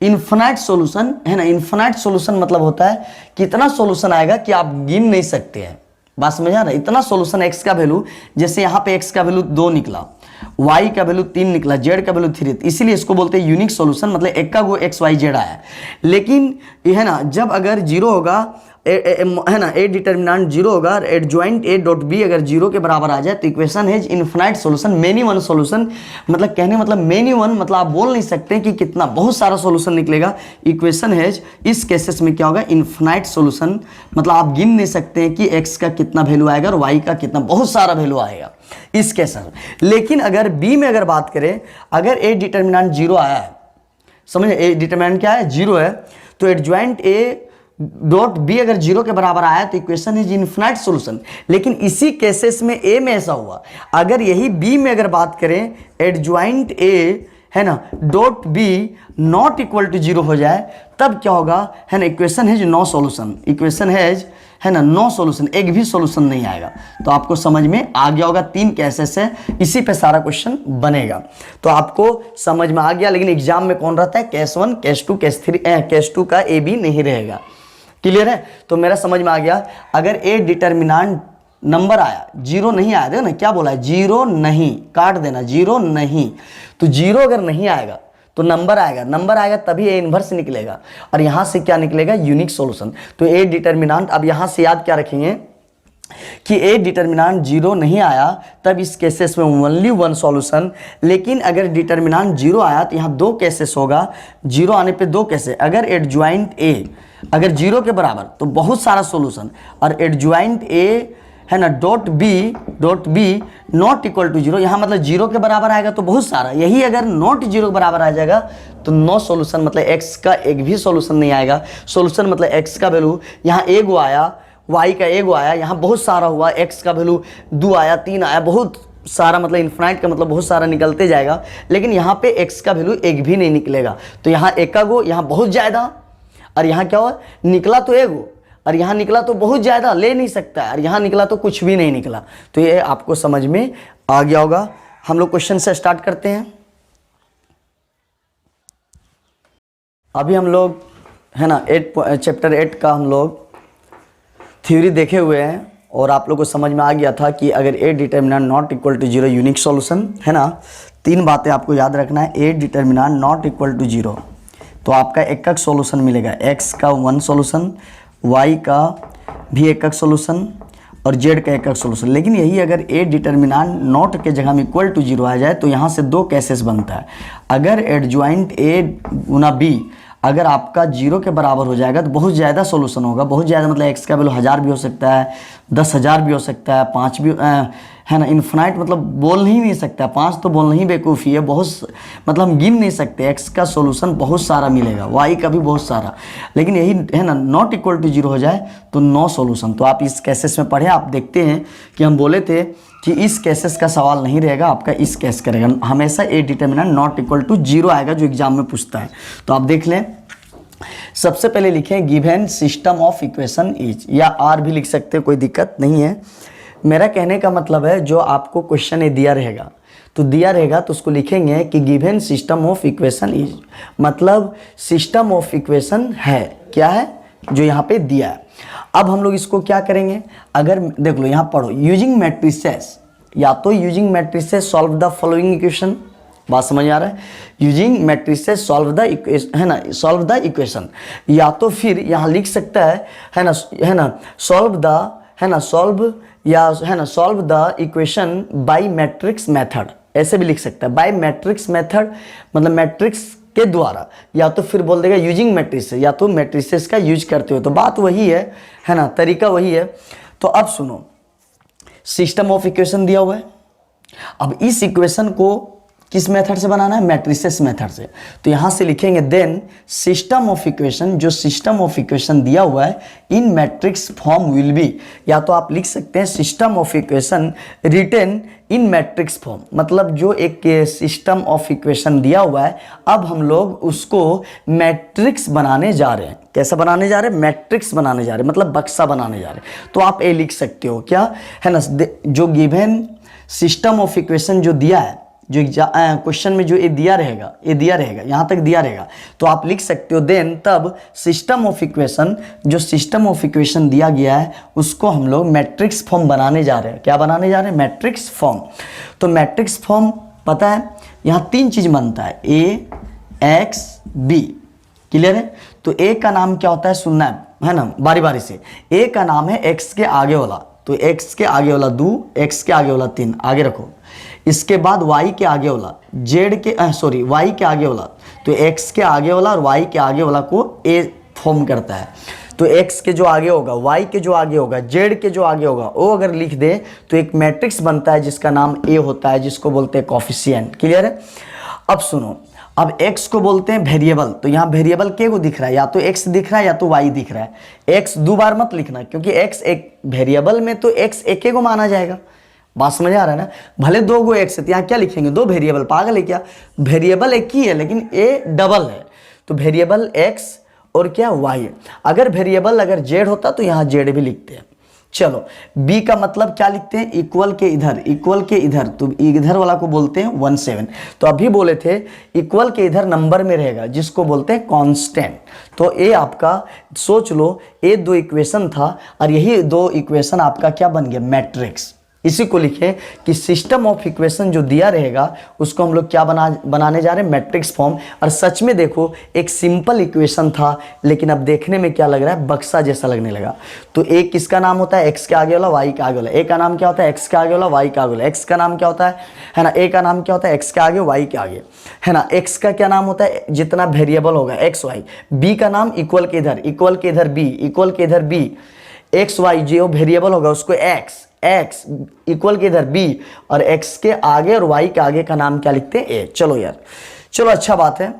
इन्फिनाइट सॉल्यूशन, है ना। इन्फिनाइट सॉल्यूशन मतलब होता है कितना सॉल्यूशन आएगा कि आप गिन नहीं सकते हैं। बात समझ आ रहा है, इतना सॉल्यूशन एक्स का वैल्यू, जैसे यहाँ पे एक्स का वैल्यू 2 निकला, y का वैल्यू 3 निकला, z का वैल्यू 3, इसीलिए इसको बोलते हैं यूनिक सॉल्यूशन, मतलब एक का वो एक्स वाई जेड आया। लेकिन ये है ना, जब अगर 0 होगा, है ना, ए डिटर्मिनेंट 0 होगा, एडज्वाइंट ए डॉट बी अगर 0 के बराबर आ जाए तो इक्वेशन है infinite solution, many one solution, मतलब कहने मतलब मेनी वन, मतलब आप बोल नहीं सकते कि कितना, बहुत सारा सॉल्यूशन निकलेगा। इक्वेशन है इस केसेस में क्या होगा, इनफिनाइट सॉल्यूशन, मतलब आप गिन नहीं सकते हैं कि x का कितना वैल्यू आएगा और y का कितना, बहुत सारा वैल्यू आएगा इस केस में। लेकिन अगर b में अगर बात करें, अगर ए डिटर्मिनेंट 0 आया है, समझे, ए डिटर्मिनेंट क्या है, 0 है, तो एडज्वाइंट ए डॉट बी अगर 0 के बराबर आया तो इक्वेशन है इनफिनाइट सॉल्यूशन। लेकिन इसी केसेस में ए में ऐसा हुआ, अगर यही बी में अगर बात करें, एडज्वाइंट ए, है ना, dot B not equal to 0 हो जाए, तब क्या होगा, है ना, इक्वेशन है नो सॉल्यूशन, इक्वेशन है ना, नो सॉल्यूशन, एक भी सॉल्यूशन नहीं आएगा। तो आपको समझ में आ गया होगा, 3 केसेस है, इसी पे सारा क्वेश्चन बनेगा, तो आपको समझ में आ गया। लेकिन एग्जाम में कौन रहता है, केस 1, केस 2, केस 3, केस 2 का ए बी नहीं रहेगा। क्लियर है, तो मेरा समझ में आ गया। अगर ए डिटर्मिनेंट नंबर आया, 0 नहीं आया, देखो ना क्या बोला है, 0 नहीं, काट देना, 0 नहीं, तो 0 अगर नहीं आएगा तो नंबर आएगा, नंबर आएगा तभी ए इनवर्स निकलेगा, और यहां से क्या निकलेगा, यूनिक सॉल्यूशन। तो ए डिटर्मिनेंट, अब यहां से याद क्या रखेंगे कि ए डिटर्मिनेंट 0 नहीं आया, तब इस केसेस में ओनली वन सॉल्यूशन। लेकिन अगर डिटर्मिनेंट 0 आया तो यहाँ 2 केसेस होगा, 0 आने पे 2 केसेस, अगर एडज्वाइंट ए अगर 0 के बराबर तो बहुत सारा सॉल्यूशन, और एडज्वाइंट ए, है ना, dot B not equal to 0, यहाँ मतलब 0 के बराबर आएगा तो बहुत सारा, यही अगर नॉट 0 के बराबर आ जाएगा तो नो सॉल्यूशन, मतलब x का एक भी सॉल्यूशन नहीं आएगा। सॉल्यूशन मतलब x का वैल्यू यहाँ एगो आया, y का एगो आया, यहाँ बहुत सारा हुआ, x का वैल्यू 2 आया, 3 आया, बहुत सारा, मतलब इन्फिनाइट का मतलब बहुत सारा निकलते जाएगा। लेकिन यहाँ पे x का वैल्यू एक भी नहीं निकलेगा, तो यहाँ एकागो, यहाँ बहुत ज़्यादा, और यहाँ क्या हुआ, निकला तो एगो, और यहाँ निकला तो बहुत ज़्यादा, ले नहीं सकता है, और यहाँ निकला तो कुछ भी नहीं निकला। तो ये आपको समझ में आ गया होगा। हम लोग क्वेश्चन से स्टार्ट करते हैं। अभी हम लोग, है ना, चैप्टर 8 का हम लोग थ्योरी देखे हुए हैं, और आप लोग को समझ में आ गया था कि अगर A determinant not equal to 0 unique solution, है ना। 3 बातें आपको याद रखना है, A determinant not equal to 0 तो आपका एक सॉल्यूशन मिलेगा, x का 1 सॉल्यूशन, y का भी एक सॉल्यूशन, और z का एक सॉल्यूशन। लेकिन यही अगर a डिटर्मिनेंट नॉट के जगह में इक्वल टू 0 आ जाए तो यहाँ से 2 केसेस बनता है। अगर एडज्वाइंट a गुना b अगर आपका 0 के बराबर हो जाएगा तो बहुत ज़्यादा सॉल्यूशन होगा, बहुत ज़्यादा, मतलब x का वैल्यू 1000 भी हो सकता है, 10,000 भी हो सकता है, 5 भी, है ना, इन्फिनाइट, मतलब बोल ही नहीं सकता, 5 तो बोलना ही बेवकूफ़ी है, बहुत, मतलब हम गिन नहीं सकते। x का सॉल्यूशन बहुत सारा मिलेगा, y का भी बहुत सारा, लेकिन यही है ना, नॉट इक्वल टू 0 हो जाए तो नो सॉल्यूशन। तो आप इस केसेस में पढ़े, आप देखते हैं कि हम बोले थे कि इस केसेस का सवाल नहीं रहेगा, आपका इस केस करेगा, हमेशा A determinant not equal to 0 आएगा, जो एग्जाम में पूछता है। तो आप देख लें, सबसे पहले लिखें given system of equation is, या आर भी लिख सकते हैं, कोई दिक्कत नहीं है। मेरा कहने का मतलब है जो आपको क्वेश्चन दिया रहेगा तो दिया रहेगा तो उसको लिखेंगे कि given system of equation is, मतलब सिस्टम ऑफ इक्वेशन है, क्या है जो यहाँ पे दिया है। अब हम लोग इसको क्या करेंगे, अगर देख लो यहाँ पढ़ो, यूजिंग मैट्रिसेस, या तो using matrices solve the following equation, बात समझ आ रहा है, using matrices solve the equation, है ना, सॉल्व द इक्वेशन, या तो फिर यहाँ लिख सकता है ना सॉल्व द, है ना सॉल्व, या है ना solve the equation by matrix method, ऐसे भी लिख सकता है, बाय मैट्रिक्स मेथड मतलब मैट्रिक्स के द्वारा, या तो फिर बोल देगा यूजिंग मैट्रिसेस, या तो मैट्रिसेस का यूज करते हो, तो बात वही है ना, तरीका वही है। तो अब सुनो, सिस्टम ऑफ इक्वेशन दिया हुआ है, अब इस इक्वेशन को किस मेथड से बनाना है, मैट्रिसेस मेथड से। तो यहां से लिखेंगे देन सिस्टम ऑफ इक्वेशन, जो सिस्टम ऑफ इक्वेशन दिया हुआ है in matrix form will be, या तो आप लिख सकते हैं system of equation written in matrix form, मतलब जो एक सिस्टम ऑफ इक्वेशन दिया हुआ है, अब हम लोग उसको मैट्रिक्स बनाने जा रहे हैं। कैसा बनाने जा रहे हैं, मैट्रिक्स बनाने जा रहे हैं, मतलब बक्सा बनाने जा रहे हैं। तो आप ये लिख सकते हो क्या, है ना, जो गिवन सिस्टम ऑफ इक्वेशन जो दिया है, जो क्वेश्चन में जो ये दिया रहेगा यहाँ तक दिया रहेगा, तो आप लिख सकते हो देन तब सिस्टम ऑफ इक्वेशन, जो सिस्टम ऑफ इक्वेशन दिया गया है उसको हम लोग मैट्रिक्स फॉर्म बनाने जा रहे हैं। क्या बनाने जा रहे हैं, मैट्रिक्स फॉर्म। तो मैट्रिक्स फॉर्म पता है, यहाँ तीन चीज बनता है, ए एक्स बी, क्लियर है। तो ए का नाम क्या होता है, सुनना है ना बारी बारी से। ए का नाम है एक्स के आगे वाला, तो एक्स के आगे वाला 2, एक्स के आगे वाला 3, आगे रखो। इसके बाद y के आगे वाला, y के आगे वाला, तो x के आगे वाला और y के आगे वाला को a फॉर्म करता है। तो x के जो आगे होगा, y के जो आगे होगा, z के जो आगे होगा, वो अगर लिख दे तो एक मैट्रिक्स बनता है जिसका नाम a होता है, जिसको बोलते हैं कोफिशिएंट, क्लियर है। अब सुनो, अब x को बोलते हैं वेरिएबल, तो यहाँ वेरिएबल के को दिख रहा है, या तो x दिख रहा है या तो y दिख रहा है। x दो बार मत लिखना, क्योंकि x एक वेरिएबल में तो x एक को माना जाएगा। बात समझ आ रहा है ना, भले दो गो एक्स है, यहाँ क्या लिखेंगे, दो वेरिएबल, पागल है क्या, वेरिएबल एक ही है लेकिन ए डबल है, तो वेरिएबल एक्स और क्या वाई है। अगर वेरिएबल अगर जेड होता तो यहाँ जेड भी लिखते हैं। चलो, बी का मतलब क्या लिखते हैं, इक्वल के इधर, इक्वल के इधर, तो इधर वाला को बोलते हैं 17। तो अभी बोले थे इक्वल के इधर नंबर में रहेगा, जिसको बोलते हैं कांस्टेंट। तो ये आपका सोच लो, ये दो इक्वेशन था और यही दो इक्वेशन आपका क्या बन गया, मैट्रिक्स। इसी को लिखें कि सिस्टम ऑफ इक्वेशन जो दिया रहेगा उसको हम लोग क्या बनाने जा रहे हैं, मैट्रिक्स फॉर्म। और सच में देखो, एक सिंपल इक्वेशन था लेकिन अब देखने में क्या लग रहा है, बक्सा जैसा लगने लगा। तो एक किसका नाम होता है, एक्स के आगे वाला, वाई के आगे वाला। ए का नाम क्या होता है, एक्स के आगे वाला, वाई के आगे वाला। एक्स का नाम क्या होता है ना, ए का नाम क्या होता है, एक्स के आगे, वाई के आगे, है ना। एक्स का क्या नाम होता है, जितना वेरिएबल होगा एक्स वाई। बी का नाम इक्वल के इधर, इक्वल के इधर बी, इक्वल के इधर बी। एक्स वाई जो वेरिएबल होगा उसको एक्स, एक्स इक्वल के इधर बी, और एक्स के आगे और वाई के आगे का नाम क्या लिखते हैं, ए। चलो यार, चलो अच्छा बात है।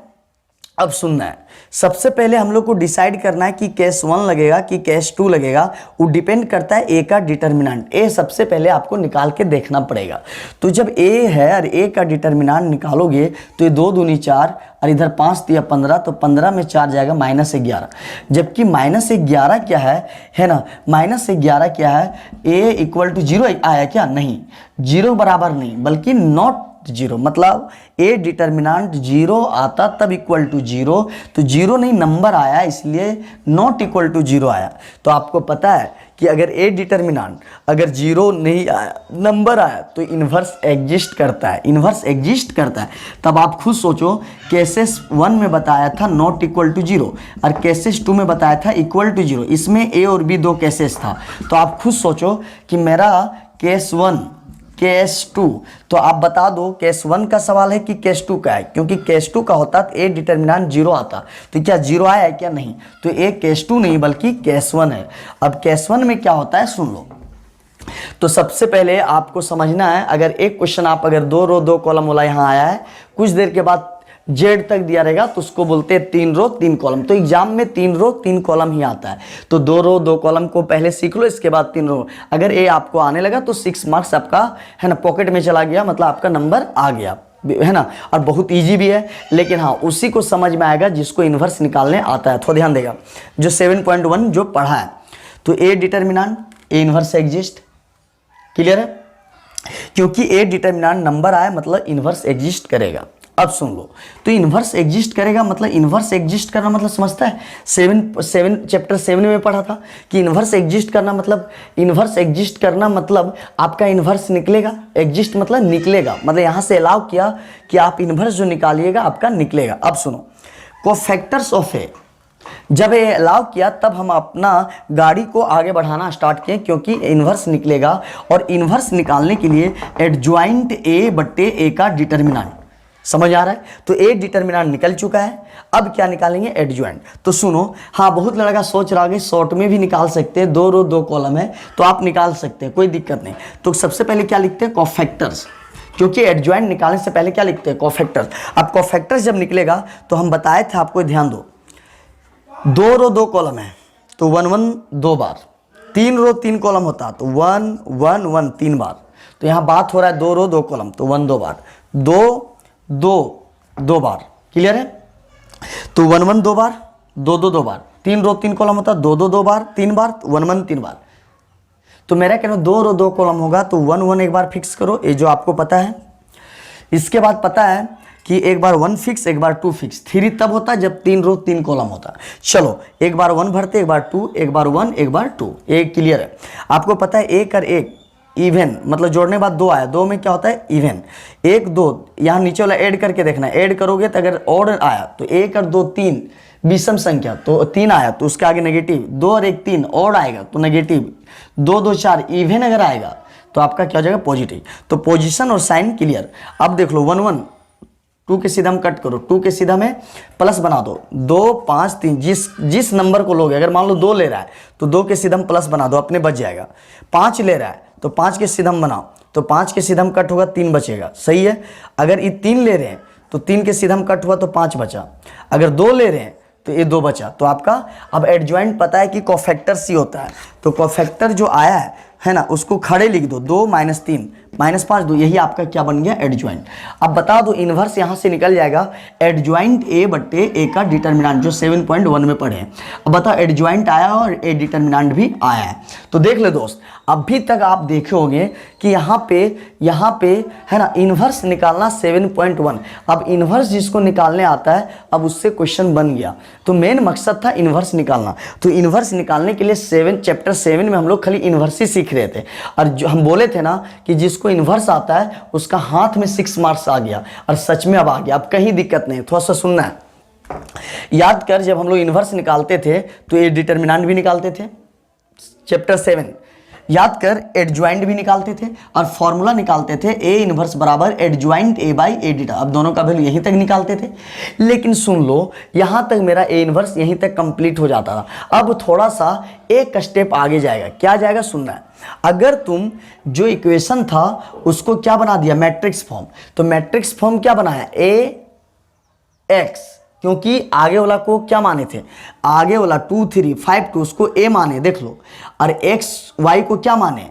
अब सुनना है, सबसे पहले हम लोग को डिसाइड करना है कि केस 1 लगेगा कि केस 2 लगेगा। वो डिपेंड करता है ए का डिटर्मिनेंट। ए सबसे पहले आपको निकाल के देखना पड़ेगा। तो जब ए है और ए का डिटर्मिनेंट निकालोगे तो ये 2 दूनी 4 और इधर 5 दिया 15, तो 15 में 4 जाएगा -11। जबकि -11 क्या है ना, -11 क्या है, ए इक्वल टू 0 आया क्या, नहीं, 0 बराबर नहीं बल्कि नॉट 0, मतलब ए डिटर्मिनेंट 0 आता तब इक्वल टू 0, तो 0 नहीं नंबर आया इसलिए नॉट इक्वल टू 0 आया। तो आपको पता है कि अगर ए डिटर्मिनेंट अगर 0 नहीं आया, नंबर आया, तो इन्वर्स एग्जिस्ट करता है, इन्वर्स एग्जिस्ट करता है। तब आप खुद सोचो, केसेस 1 में बताया था नॉट इक्वल टू 0 और केसेस 2 में बताया था इक्वल टू 0। इसमें ए और बी दो केसेस था। तो आप खुद सोचो कि मेरा केस 1 केस 2, तो आप बता दो केस 1 का सवाल है कि केस 2 का है, क्योंकि केस 2 का होता तो ए डिटर्मिनेंट 0 आता, तो क्या 0 आया है क्या, नहीं, तो ए केस 2 नहीं बल्कि केस 1 है। अब केस 1 में क्या होता है सुन लो। तो सबसे पहले आपको समझना है, अगर एक क्वेश्चन आप अगर 2 रो 2 कॉलम वाला यहाँ आया है, कुछ देर के बाद जेड तक दिया रहेगा तो उसको बोलते हैं 3 रो 3 कॉलम। तो एग्जाम में 3 रो 3 कॉलम ही आता है। तो 2 रो 2 कॉलम को पहले सीख लो, इसके बाद 3 रो। अगर ये आपको आने लगा तो 6 मार्क्स आपका है ना पॉकेट में चला गया, मतलब आपका नंबर आ गया, है ना। और बहुत इजी भी है, लेकिन हाँ उसी को समझ में आएगा जिसको इन्वर्स निकालने आता है। थोड़ा ध्यान देगा, जो 7.1 जो पढ़ा है, तो ए determinant, A inverse exist, clear है। क्योंकि ए डिटर्मिनेंट नंबर आया मतलब इन्वर्स एग्जिस्ट करेगा। अब सुन लो, तो इन्वर्स एग्जिस्ट करेगा मतलब इन्वर्स एग्जिस्ट करना मतलब समझता है, चैप्टर 7 में पढ़ा था कि इन्वर्स एग्जिस्ट करना मतलब, इन्वर्स एग्जिस्ट करना मतलब आपका इन्वर्स निकलेगा, एग्जिस्ट मतलब निकलेगा, मतलब यहाँ से अलाउ किया कि आप इन्वर्स जो निकालिएगा आपका निकलेगा। अब सुनो, कोफैक्टर्स ऑफ ए, जब ये अलाउ किया तब हम अपना गाड़ी को आगे बढ़ाना स्टार्ट किए, क्योंकि इन्वर्स निकलेगा और इन्वर्स निकालने के लिए एडजॉइंट ए बट्टे ए का डिटर्मिनेंट, समझ आ रहा है। तो ए डिटर्मिनेंट निकल चुका है, अब क्या निकालेंगे, एडजॉइंट। तो सुनो, हाँ बहुत लड़का सोच रहा है शॉर्ट में भी निकाल सकते हैं, 2 रो 2 कॉलम है तो आप निकाल सकते हैं, कोई दिक्कत नहीं। तो सबसे पहले क्या लिखते हैं, कोफैक्टर्स, क्योंकि एडजॉइंट निकालने से पहले क्या लिखते हैं, कोफैक्टर्स। अब कोफैक्टर्स जब निकलेगा तो हम बताए थे आपको, ध्यान दो, 2 रो 2 कॉलम है तो 1 1 2 बार, 3 रो 3 कॉलम होता तो 1 1 1 3 बार। तो यहाँ बात हो रहा है 2 रो 2 कॉलम तो 1 2 बार, 2 2 2 बार, क्लियर है। तो 1 1 2 बार, 2 2 2 बार, 3 रो 3 कॉलम होता 2 2 2 बार 3 बार, 1 1 3 बार। तो मेरा कहना 2 रो 2 कॉलम होगा तो 1 1 एक बार फिक्स करो, ये जो आपको पता है। इसके बाद पता है कि एक बार 1 फिक्स एक बार 2 फिक्स, 3 तब होता है जब 3 रो 3 कॉलम होता। चलो एक बार 1 भरते, एक बार 2, एक बार 1 एक बार 2, एक क्लियर है। आपको पता है 1 और 1 इवन, मतलब जोड़ने के बाद 2 आया, 2 में क्या होता है, इवन। 1 2, यहाँ नीचे वाला ऐड करके देखना, ऐड करोगे तो अगर ऑड आया तो 1 और 2 3 विषम संख्या तो 3 आया तो उसके आगे नेगेटिव, 2 और 1 3 ऑड आएगा तो नेगेटिव, 2 2 4 इवन अगर आएगा तो आपका क्या हो जाएगा, पॉजिटिव। तो पोजीशन और साइन क्लियर। अब देख लो 1 1 2 के सीधा में कट करो, 2 के सीधा में प्लस बना दो, 2 5 3, जिस नंबर को लोगे, अगर मान लो 2 ले रहा है तो 2 के सीधा में प्लस बना दो, अपने बच जाएगा। 5 ले रहा है तो 5 के सीधा में बनाओ तो 5 के सीधा में कट होगा, 3 बचेगा, सही है। अगर ये 3 ले रहे हैं तो 3 के सीधा में कट हुआ तो 5 बचा, अगर 2 ले रहे हैं तो ये 2 बचा। तो आपका अब एडजॉइंट पता है कि कोफैक्टर सी होता है, तो कोफैक्टर जो आया है ना उसको खड़े लिख दो, 2 -3 -5 2, यही आपका क्या बन गया, एडजॉइंट। अब बता दो इन्वर्स यहाँ से निकल जाएगा, एडजॉइंट ए बट्टे ए का डिटर्मिनेंट, जो 7.1 में पढ़े। अब बताओ एडजॉइंट आया और ए डिटर्मिनेंट भी आया है। तो देख ले दोस्त, अभी तक आप देखे होंगे कि यहाँ पे है ना इन्वर्स निकालना 7.1। अब इन्वर्स जिसको निकालने आता है अब उससे क्वेश्चन बन गया, तो मेन मकसद था इन्वर्स निकालना। तो इन्वर्स निकालने के लिए चैप्टर 7 में हम लोग खाली इन्वर्स ही सीख रहे थे, और जो हम बोले थे ना कि जिसको इन्वर्स आता है उसका हाथ में 6 मार्क्स आ गया, और सच में अब आ गया, अब कहीं दिक्कत नहीं। थोड़ा सा सुनना है, याद कर जब हम लोग इन्वर्स निकालते थे तो ये डिटर्मिनेंट भी निकालते थे, चैप्टर 7 याद कर, एडजॉइंट भी निकालते थे और फॉर्मूला निकालते थे ए इनवर्स बराबर एडजॉइंट ए बाई ए डीटा। अब दोनों का वैल्यू यहीं तक निकालते थे, लेकिन सुन लो यहां तक मेरा ए इनवर्स यहीं तक कंप्लीट हो जाता था। अब थोड़ा सा एक स्टेप आगे जाएगा, क्या जाएगा सुनना है। अगर तुम जो इक्वेशन था उसको क्या बना दिया, मैट्रिक्स फॉर्म, तो मैट्रिक्स फॉर्म क्या बनाया, ए एक्स, क्योंकि आगे वाला को क्या माने थे, आगे वाला 2 3 5 2 उसको ए माने, देख लो, और एक्स वाई को क्या माने,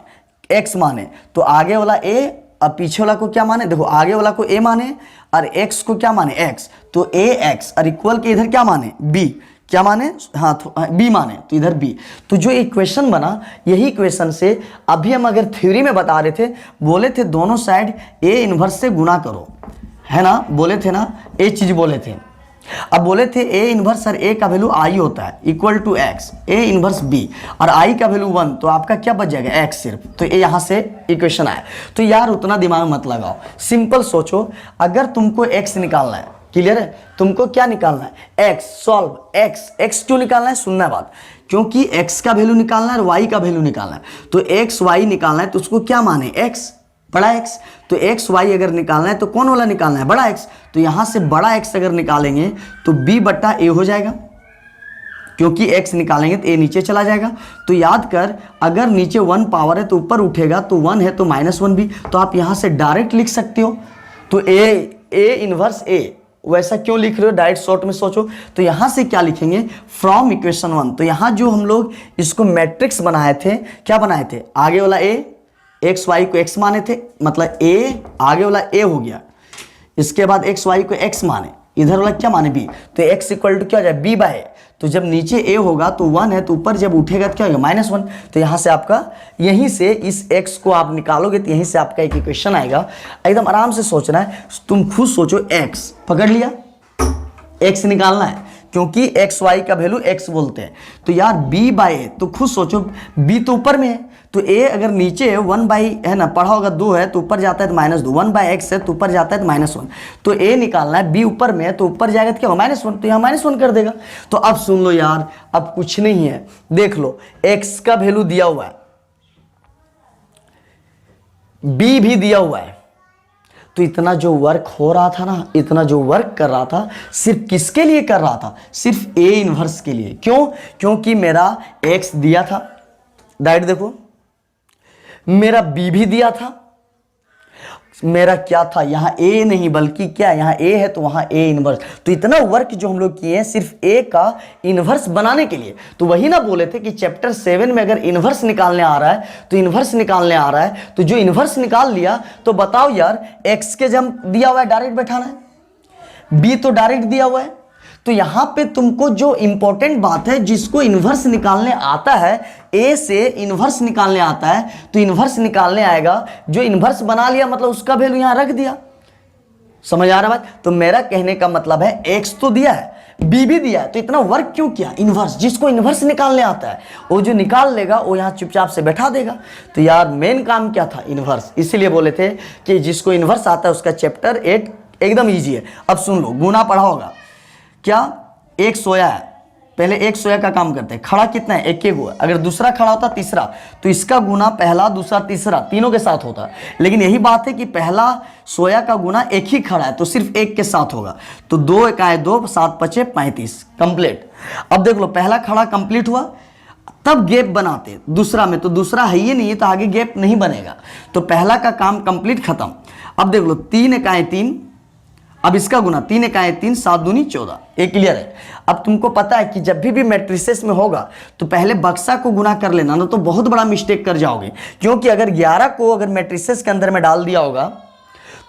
एक्स माने, तो आगे वाला ए और पीछे वाला को क्या माने, देखो आगे वाला को ए माने और एक्स को क्या माने, एक्स, तो ए एक्स और इक्वल के इधर क्या माने, बी, क्या माने, हाँ बी माने, तो इधर बी। तो जो इक्वेशन बना, यही इक्वेशन से अभी हम अगर थ्योरी में बता रहे थे, बोले थे दोनों साइड ए इनवर्स से गुना करो, है ना, बोले थे ना, ये चीज बोले थे। अब बोले थे ए इनवर्स सर ए का वैल्यू आई होता है equal to X, A inverse B, और आई का वैल्यू 1, तो आपका क्या बच जाएगा, एक्स सिर्फ, तो ये यहाँ से इक्वेशन आया। तो यार उतना दिमाग मत लगाओ, सिंपल सोचो, अगर तुमको एक्स निकालना है, क्लियर है, तुमको क्या निकालना है, एक्स, सॉल्व एक्स। एक्स क्यों निकालना है, सुनना बात, क्योंकि एक्स का वैल्यू निकालना है और वाई का वैल्यू निकालना है, तो एक्स वाई निकालना है तो उसको क्या माने, एक्स, बड़ा एक्स, तो एक्स वाई अगर निकालना है तो कौन वाला निकालना है, बड़ा एक्स, तो यहां से बड़ा एक्स अगर निकालेंगे तो बी बट्टा ए हो जाएगा, क्योंकि एक्स निकालेंगे तो ए नीचे चला जाएगा। तो याद कर, अगर नीचे 1 पावर है तो ऊपर उठेगा, तो 1 है तो -1 भी, तो आप यहां से डायरेक्ट लिख सकते हो। तो ए इनवर्स ए, वैसा क्यों लिख रहे हो, डायरेक्ट शॉर्ट में सोचो। तो यहां से क्या लिखेंगे, फ्रॉम इक्वेशन 1, तो यहां जो हम लोग इसको मैट्रिक्स बनाए थे, क्या बनाए थे, आगे वाला ए, एक्स वाई को एक्स माने थे, मतलब ए आगे वाला ए हो गया, इसके बाद एक्स वाई को एक्स माने, इधर वाला क्या माने b, तो x इक्वल टू क्या हो जाए b बाय, तो जब नीचे a होगा तो 1 है, तो ऊपर जब उठेगा तो क्या होगा -1, तो यहाँ से आपका, यहीं से इस x को आप निकालोगे तो यहीं से आपका एक इक्वेशन आएगा। एकदम आराम से सोचना है, तुम खुद सोचो, x पकड़ लिया, x निकालना है क्योंकि एक्स वाई का वैल्यू x बोलते हैं, तो यार b बाय a, तो खुद सोचो b तो ऊपर में है, तो a अगर नीचे है 1 बाई है ना, पढ़ा होगा 2 है तो ऊपर जाता है तो -2, 1 बाई x है तो ऊपर जाता है तो -1, तो a निकालना है, b ऊपर में है तो ऊपर जाएगा तो क्या होगा -1, तो यहाँ -1 कर देगा। तो अब सुन लो यार, अब कुछ नहीं है, देख लो x का वैल्यू दिया हुआ है, b भी दिया हुआ है, तो इतना जो वर्क हो रहा था ना, इतना जो वर्क कर रहा था, सिर्फ किसके लिए कर रहा था, सिर्फ ए इनवर्स के लिए। क्यों? क्योंकि मेरा x दिया था, डायरेक्ट देखो, मेरा b भी दिया था, मेरा क्या था यहाँ a नहीं बल्कि क्या, यहाँ a है तो वहां a इनवर्स, तो इतना वर्क जो हम लोग किए हैं सिर्फ a का इनवर्स बनाने के लिए। तो वही ना बोले थे कि चैप्टर 7 में अगर इनवर्स निकालने आ रहा है तो इनवर्स निकालने आ रहा है, तो जो इनवर्स निकाल लिया तो बताओ यार, x के जब दिया हुआ है डायरेक्ट बैठाना है, b तो डायरेक्ट दिया हुआ है, तो यहां पे तुमको जो इंपॉर्टेंट बात है, जिसको इनवर्स निकालने आता है, ए से इनवर्स निकालने आता है, तो इनवर्स निकालने आएगा, जो इनवर्स बना लिया मतलब उसका वैल्यू यहां रख दिया। समझ आ रहा बात? तो मेरा कहने का मतलब है एक्स तो दिया है, बी भी दिया है, तो इतना वर्क क्यों किया? इनवर्स, जिसको इनवर्स निकालने आता है वो जो निकाल लेगा वो यहां चुपचाप से बैठा देगा। तो यार मेन काम क्या था? इनवर्स। इसीलिए बोले थे कि जिसको इनवर्स आता है उसका चैप्टर 8 एकदम ईजी है। अब सुन लो, गुना पढ़ा होगा क्या, एक सोया है, पहले एक सोया का काम करते हैं, खड़ा कितना है, एक गो, अगर दूसरा खड़ा होता तीसरा, तो इसका गुना पहला दूसरा तीसरा तीनों के साथ होता है, लेकिन यही बात है कि पहला सोया का गुना एक ही खड़ा है तो सिर्फ एक के साथ होगा, तो 2 एकाए 2, 7 पचे 35 कंप्लीट। अब देख लो, पहला खड़ा कंप्लीट हुआ, तब गैप बनाते दूसरा में, तो दूसरा है ही नहीं है तो आगे गैप नहीं बनेगा, तो पहला का काम कंप्लीट खत्म। अब देख लो, 3 एकाए 3, अब इसका गुना 3 एकाए 3, 7 दूनी 14, ये क्लियर है। अब तुमको पता है कि जब भी मैट्रिसेस में होगा तो पहले बक्सा को गुना कर लेना, ना तो बहुत बड़ा मिस्टेक कर जाओगे, क्योंकि अगर 11 को अगर मैट्रिसेस के अंदर में डाल दिया होगा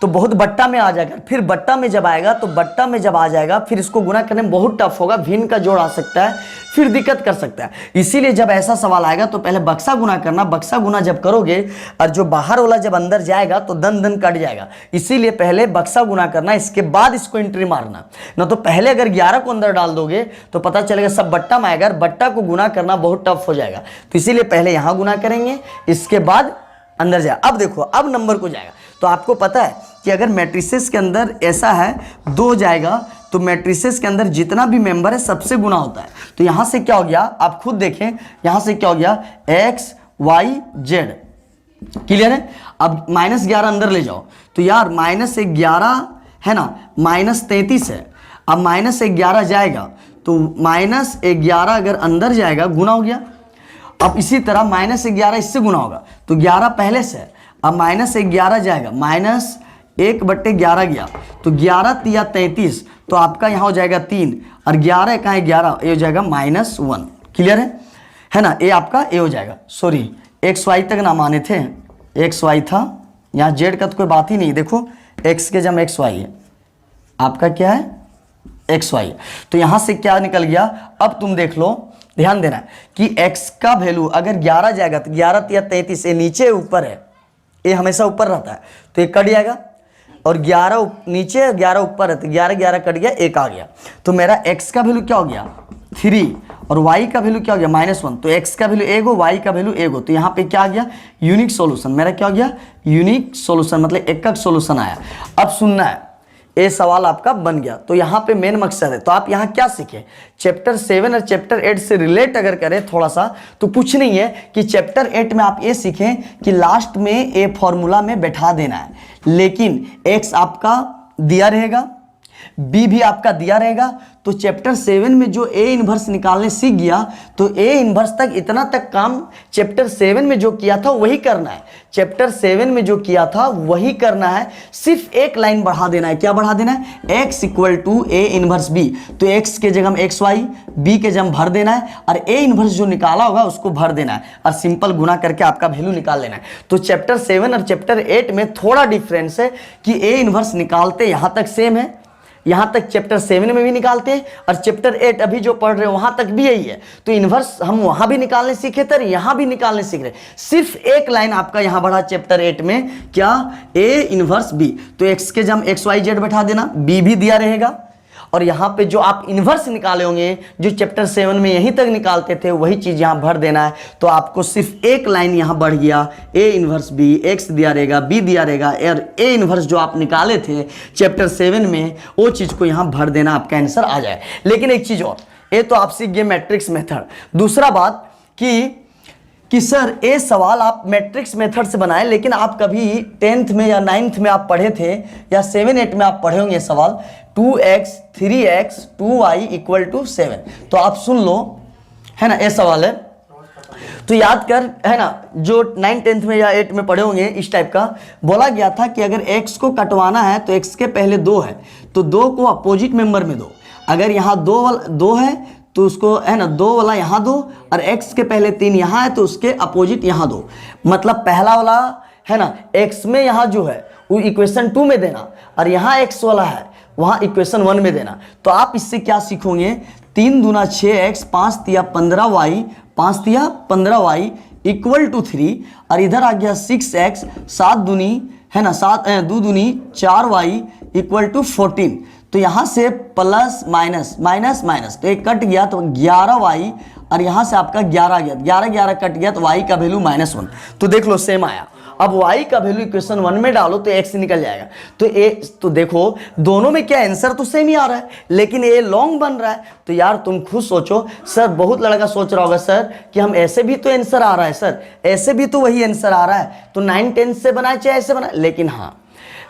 तो बहुत बट्टा में आ जाएगा, फिर बट्टा में जब आएगा तो बट्टा में जब आ जाएगा फिर इसको गुना करने में बहुत टफ होगा, भिन्न का जोड़ आ सकता है, फिर दिक्कत कर सकता है। इसीलिए जब ऐसा सवाल आएगा तो पहले बक्सा गुना करना, बक्सा गुना जब करोगे और जो बाहर वाला जब अंदर जाएगा तो दन दन कट जाएगा, इसीलिए पहले बक्सा गुना करना, इसके बाद इसको एंट्री मारना। ना तो पहले अगर 11 को अंदर डाल दोगे तो पता चलेगा सब बट्टा में आएगा, बट्टा को गुना करना बहुत टफ हो जाएगा, तो इसीलिए पहले यहाँ गुना करेंगे, इसके बाद अंदर जाए। अब देखो, अब नंबर को जाएगा, तो आपको पता है कि अगर मैट्रिसेस के अंदर ऐसा है 2 जाएगा तो मैट्रिसेस के अंदर जितना भी मेंबर है सबसे गुना होता है, तो यहां से क्या हो गया आप खुद देखें, यहां से क्या हो गया एक्स वाई जेड, क्लियर है। अब -11 अंदर ले जाओ, तो यार -11 है ना, -33 है, अब -11 जाएगा तो -11 अगर अंदर जाएगा गुना हो गया। अब इसी तरह -11 इससे गुना होगा तो 11 पहले से है, अब -11 जाएगा, -1/11 गया तो 11 तिया 33, तो आपका यहाँ हो जाएगा 3 और 11 कहाँ है 11, ये हो जाएगा -1, क्लियर है ना, ये आपका ये हो जाएगा। सॉरी एक्स वाई तक ना माने थे, एक्स वाई था, यहाँ जेड का तो कोई बात ही नहीं, देखो एक्स के जम एक्स वाई है, आपका क्या है एक्स वाई, तो यहाँ से क्या निकल गया। अब तुम देख लो, ध्यान देना कि x का वैल्यू अगर 11 जाएगा तो 11 तिया 33, ये नीचे ऊपर है, ये हमेशा ऊपर रहता है तो ये कट जाएगा, और 11 नीचे 11 ऊपर है तो 11 11 कट गया, 1 आ गया, तो मेरा x का वैल्यू क्या हो गया 3 और y का वैल्यू क्या हो गया -1, तो x का वैल्यू 1 हो, y का वैल्यू 1 हो, तो यहाँ पे क्या आ गया यूनिक सॉल्यूशन, मेरा क्या हो गया यूनिक सॉल्यूशन, मतलब एक सॉल्यूशन आया। अब सुनना है, ये सवाल आपका बन गया, तो यहाँ पे मेन मकसद है, तो आप यहाँ क्या सीखे, चैप्टर 7 और चैप्टर 8 से रिलेट अगर करें थोड़ा सा तो कुछ नहीं है कि चैप्टर 8 में आप ये सीखें कि लास्ट में ए फॉर्मूला में बैठा देना है, लेकिन x आपका दिया रहेगा, b भी आपका दिया रहेगा, तो चैप्टर 7 में जो a इनवर्स निकालने सीख गया तो a इनवर्स तक इतना तक काम चैप्टर 7 में जो किया था वही करना है, चैप्टर 7 में जो किया था वही करना है, सिर्फ एक लाइन बढ़ा देना है। क्या बढ़ा देना है? x = a इनवर्स b, तो x के जगह एक्स वाई, b के जगह भर देना है और a इनवर्स जो निकाला होगा उसको भर देना है और सिंपल गुना करके आपका वैल्यू निकाल लेना है। तो चैप्टर 7 और चैप्टर 8 में थोड़ा डिफरेंस है कि a इनवर्स निकालते यहाँ तक सेम है, यहाँ तक चैप्टर 7 में भी निकालते हैं और चैप्टर 8 अभी जो पढ़ रहे हो वहाँ तक भी यही है। तो इन्वर्स हम वहाँ भी निकालने सीखे थे, यहाँ भी निकालने सीख रहे। सिर्फ एक लाइन आपका यहाँ बढ़ा चैप्टर 8 में, क्या, A इन्वर्स B। तो x के जम XYZ बैठा देना, B भी दिया रहेगा। और यहाँ पे जो आप इन्वर्स निकाले होंगे, जो चैप्टर 7 में यहीं तक निकालते थे, वही चीज़ यहाँ भर देना है। तो आपको सिर्फ एक लाइन यहाँ बढ़ गया, A इन्वर्स B, X दिया रहेगा, B दिया रहेगा, और A इन्वर्स जो आप निकाले थे चैप्टर 7 में, वो चीज़ को यहाँ भर देना, आपका आंसर आ जाए। लेकिन एक चीज़ और, ये तो आप सीख गए मैट्रिक्स मेथड। दूसरा बात कि सर ये सवाल आप मैट्रिक्स मेथड से बनाए, लेकिन आप कभी 10th में या 9th में आप पढ़े थे या 7-8 में आप पढ़े होंगे सवाल 2x 3x 2y = 7। तो आप सुन लो, है ना, ये सवाल है तो याद कर, है ना, जो 9th 10th में या 8 में पढ़े होंगे। इस टाइप का बोला गया था कि अगर x को कटवाना है तो x के पहले 2 है तो 2 को अपोजिट मेंबर में दो। अगर यहाँ 2 है तो उसको, है ना, 2 वाला यहाँ दो, और x के पहले 3 यहाँ है तो उसके अपोजिट यहाँ दो। मतलब पहला वाला, है ना, x में यहाँ जो है वो इक्वेशन 2 में देना, और यहाँ x वाला है वहाँ इक्वेशन 1 में देना। तो आप इससे क्या सीखोगे, 3 दूना 6x, 5 तिया 15y, 5 तिया 15y = 3, और इधर आ गया 6x, 7 दूनी, है ना, 2 दूनी 4y = 14। तो यहाँ से प्लस माइनस माइनस माइनस, तो एक कट गया तो 11y, और यहाँ से आपका 11 गया, 11 कट गया तो y का वैल्यू -1। तो देख लो सेम आया। अब y का वैल्यू इक्वेशन 1 में डालो तो x निकल जाएगा। तो देखो दोनों में क्या आंसर तो सेम ही आ रहा है, लेकिन ये लॉन्ग बन रहा है। तो यार तुम खुद सोचो, सर बहुत लड़का सोच रहा होगा सर कि हम ऐसे भी तो आंसर आ रहा है, सर ऐसे भी तो वही आंसर आ रहा है, तो 9 10 से बनाए चाहे ऐसे बनाए। लेकिन हाँ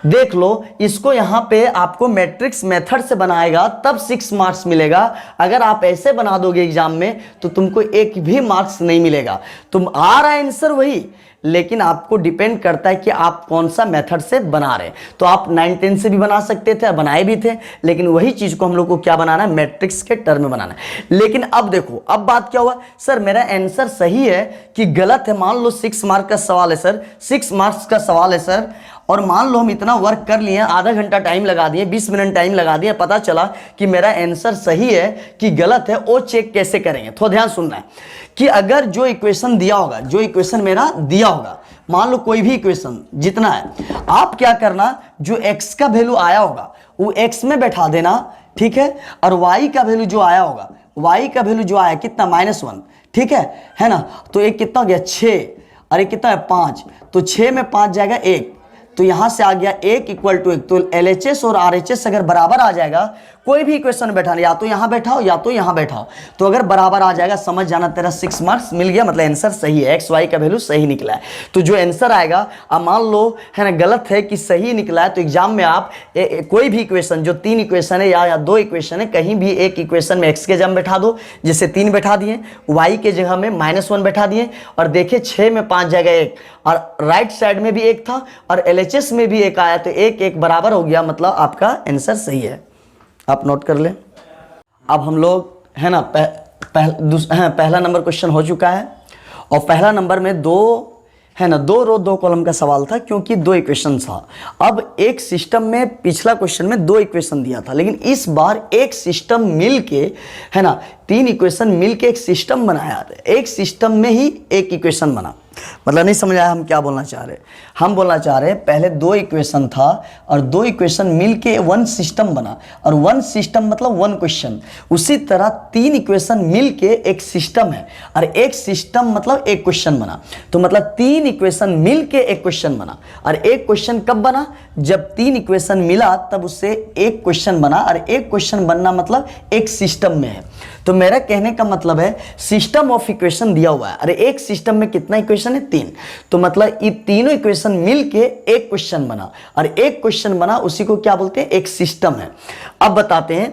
देख लो, इसको यहाँ पे आपको मैट्रिक्स मेथड से बनाएगा तब 6 मार्क्स मिलेगा। अगर आप ऐसे बना दोगे एग्जाम में तो तुमको एक भी मार्क्स नहीं मिलेगा। तुम आ रहा है आंसर वही, लेकिन आपको डिपेंड करता है कि आप कौन सा मेथड से बना रहे हैं। तो आप 9 10 से भी बना सकते थे, बनाए भी थे, लेकिन वही चीज को हम लोग को क्या बनाना है, मैट्रिक्स के टर्म में बनाना है। लेकिन अब देखो, अब बात क्या हुआ, सर मेरा आंसर सही है कि गलत है। मान लो 6 मार्क का सवाल है सर, 6 मार्क्स का सवाल है सर, और मान लो हम इतना वर्क कर लिए, आधा घंटा टाइम लगा दिए, 20 मिनट टाइम लगा दिए, पता चला कि मेरा आंसर सही है कि गलत है, वो चेक कैसे करेंगे। थोड़ा ध्यान सुनना है कि अगर जो इक्वेशन दिया होगा, जो इक्वेशन मेरा दिया होगा, मान लो कोई भी इक्वेशन जितना है, आप क्या करना, जो x का वैल्यू आया होगा वो x में बैठा देना, ठीक है, और y का वैल्यू जो आया होगा, y का वैल्यू जो आया कितना -1, ठीक है ना। तो एक कितना हो गया 6, और एक कितना है 5, तो 6 में 5 जाएगा 1, तो यहां से आ गया 1 = 1। तो LHS और RHS अगर बराबर आ जाएगा, कोई भी इक्वेशन बैठाना, या तो यहां बैठाओ या तो यहां बैठाओ, तो अगर बराबर आ जाएगा समझ जाना तेरा 6 मार्क्स मिल गया, मतलब आंसर सही है, XY का वैल्यू सही निकला है। तो जो आंसर आएगा, अब मान लो है ना गलत है कि सही निकला है, तो एग्जाम में आप कोई भी इक्वेशन, जो 3 इक्वेशन है या 2 इक्वेशन है, कहीं भी एक इक्वेशन में x के जगह बैठा दो, जैसे 3 बैठा दिए, y के जगह में -1 बैठा दिए, और देखिए 6 में 5 जाएगा 1, और राइट साइड में भी 1 था और LHS में भी 1 आया, तो 1 1 बराबर हो गया, मतलब आपका आंसर सही है। आप नोट कर लें। अब हम लोग, है ना, पहला नंबर क्वेश्चन हो चुका है, और पहला नंबर में 2 रो 2 कॉलम का सवाल था, क्योंकि 2 इक्वेशन था। अब एक सिस्टम में पिछला क्वेश्चन में 2 इक्वेशन दिया था, लेकिन इस बार एक सिस्टम मिलके, है ना, 3 इक्वेशन मिलके एक सिस्टम बनाया, एक सिस्टम में ही एक इक्वेशन बना। मतलब नहीं समझ आया हम क्या बोलना चाह रहे। हम बोलना चाह रहे हैं पहले 2 इक्वेशन था और 2 इक्वेशन मिलके 1 सिस्टम बना, और 1 सिस्टम मतलब 1 क्वेश्चन। उसी तरह 3 इक्वेशन मिलके एक सिस्टम है, और एक सिस्टम मतलब एक क्वेश्चन बना। तो मतलब 3 इक्वेशन मिलके एक क्वेश्चन बना, और एक क्वेश्चन कब बना, जब 3 इक्वेशन मिला तब उससे एक क्वेश्चन बना, और एक क्वेश्चन बनना मतलब एक सिस्टम में है। तो मेरा कहने का मतलब है सिस्टम ऑफ इक्वेशन दिया हुआ है, अरे एक सिस्टम में कितना इक्वेशन है, 3, तो मतलब ये तीनों इक्वेशन मिलके एक क्वेश्चन बना, और एक क्वेश्चन बना उसी को क्या बोलते हैं, एक सिस्टम है। अब बताते हैं,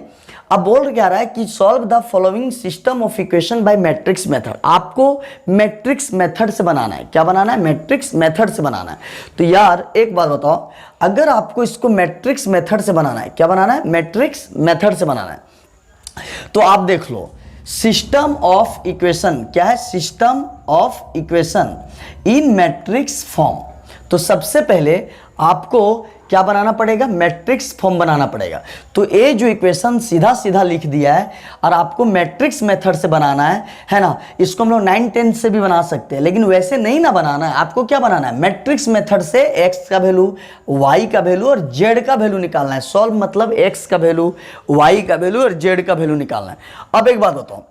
अब बोल क्या रहा है कि solve the following system of equation by matrix method. आपको मैट्रिक्स मेथड से बनाना है, क्या बनाना है, मैट्रिक्स मेथड से बनाना है। तो यार एक बात बताओ, अगर आपको इसको मैट्रिक्स मेथड से बनाना है, क्या बनाना है, मैट्रिक्स मेथड से बनाना है, तो आप देख लो सिस्टम ऑफ इक्वेशन क्या है, system of equation in matrix form. तो सबसे पहले आपको क्या बनाना पड़ेगा, मैट्रिक्स फॉर्म बनाना पड़ेगा। तो ये जो इक्वेशन सीधा सीधा लिख दिया है और आपको मैट्रिक्स मेथड से बनाना है ना। इसको हम लोग 9 10 से भी बना सकते हैं, लेकिन वैसे नहीं ना बनाना है। आपको क्या बनाना है, मैट्रिक्स मेथड से x का वैल्यू, y का वैल्यू और z का वैल्यू निकालना है। सॉल्व मतलब x का वैल्यू, y का वैल्यू और z का वैल्यू निकालना है। अब एक बात बताओ,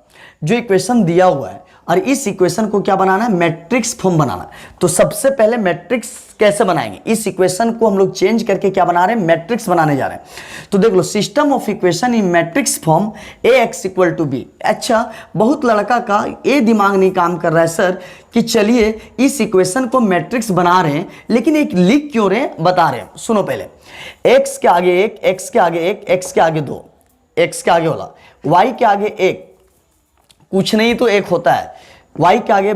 जो इक्वेशन दिया हुआ है और इस इक्वेशन को क्या बनाना है, मैट्रिक्स फॉर्म बनाना है। तो सबसे पहले मैट्रिक्स कैसे बनाएंगे, इस इक्वेशन को हम लोग चेंज करके क्या बना रहे हैं, मैट्रिक्स बनाने जा रहे हैं। तो देख लो, system of equation in matrix form ax equal to B. अच्छा, बहुत लड़का का ये दिमाग नहीं काम कर रहा है सर कि चलिए इस इक्वेशन को मैट्रिक्स बना रहे हैं, लेकिन एक लिख क्यों रहे हैं, बता रहे हैं। सुनो पहले, x के आगे 1, x के आगे 1, x के आगे 2, x के आगे वाला, y के आगे 1, कुछ नहीं तो 1 होता है, y के आगे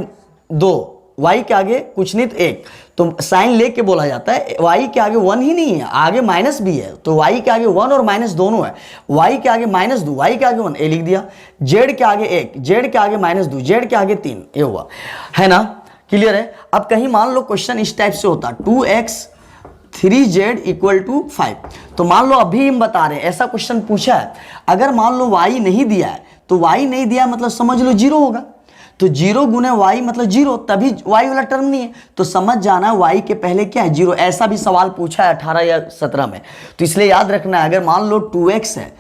2, y के आगे कुछ नहीं तो 1, तो साइन लेके बोला जाता है। y के आगे 1 ही नहीं है, आगे माइनस भी है, तो y के आगे 1 और माइनस दोनों है। y के आगे -2, y के आगे 1, ए लिख दिया। z के आगे 1, z के आगे -2, z के आगे 3, ये हुआ, है ना, क्लियर है। अब कहीं मान लो क्वेश्चन इस टाइप से होता, 2x 3z इक्वल टू 5, तो मान लो अभी हम बता रहे हैं ऐसा क्वेश्चन पूछा है, अगर मान लो y नहीं दिया है, तो y नहीं दिया मतलब समझ लो 0 होगा। तो 0 गुने y मतलब 0, तभी y वाला टर्म नहीं है, तो समझ जाना y के पहले क्या है, 0। ऐसा भी सवाल पूछा है 18 या 17 में, तो इसलिए याद रखना है, अगर मान लो 2x है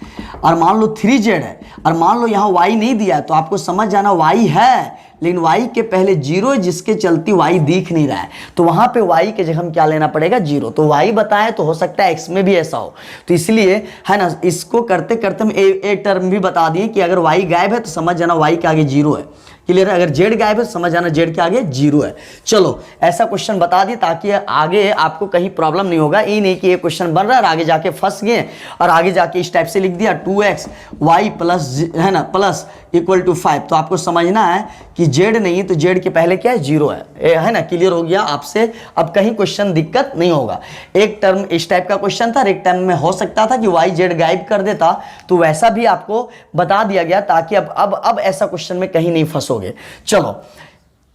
और मान लो 3z है और मान लो यहाँ y नहीं दिया है, तो आपको समझ जाना y है, लेकिन y के पहले 0 है, जिसके चलती y दिख नहीं रहा है, तो वहां पे y के जगह हम क्या लेना पड़ेगा, 0। तो y बताए तो हो सकता है x में भी ऐसा हो, तो इसलिए है ना, इसको करते करते हम एक टर्म भी बता दिए कि अगर y गायब है तो समझ जाना y के आगे 0 है, क्लियर है। अगर z गायब है तो समझ जाना z के आगे 0 है। चलो, ऐसा क्वेश्चन बता दिए ताकि आगे आपको कहीं प्रॉब्लम नहीं होगा। ये नहीं कि ये क्वेश्चन बन रहा है और आगे जाके फंस गए और आगे जाके इस टाइप से लिख दिया 2x y प्लस, है ना, प्लस इक्वल टू 5, तो आपको समझना है कि z नहीं तो z के पहले क्या है, 0 है ना, क्लियर हो गया आपसे। अब कहीं क्वेश्चन दिक्कत नहीं होगा। एक टर्म इस टाइप का क्वेश्चन था, एक टर्म में हो सकता था कि y z गायब कर देता, तो वैसा भी आपको बता दिया गया ताकि अब ऐसा क्वेश्चन में कहीं नहीं फंसोगे। चलो,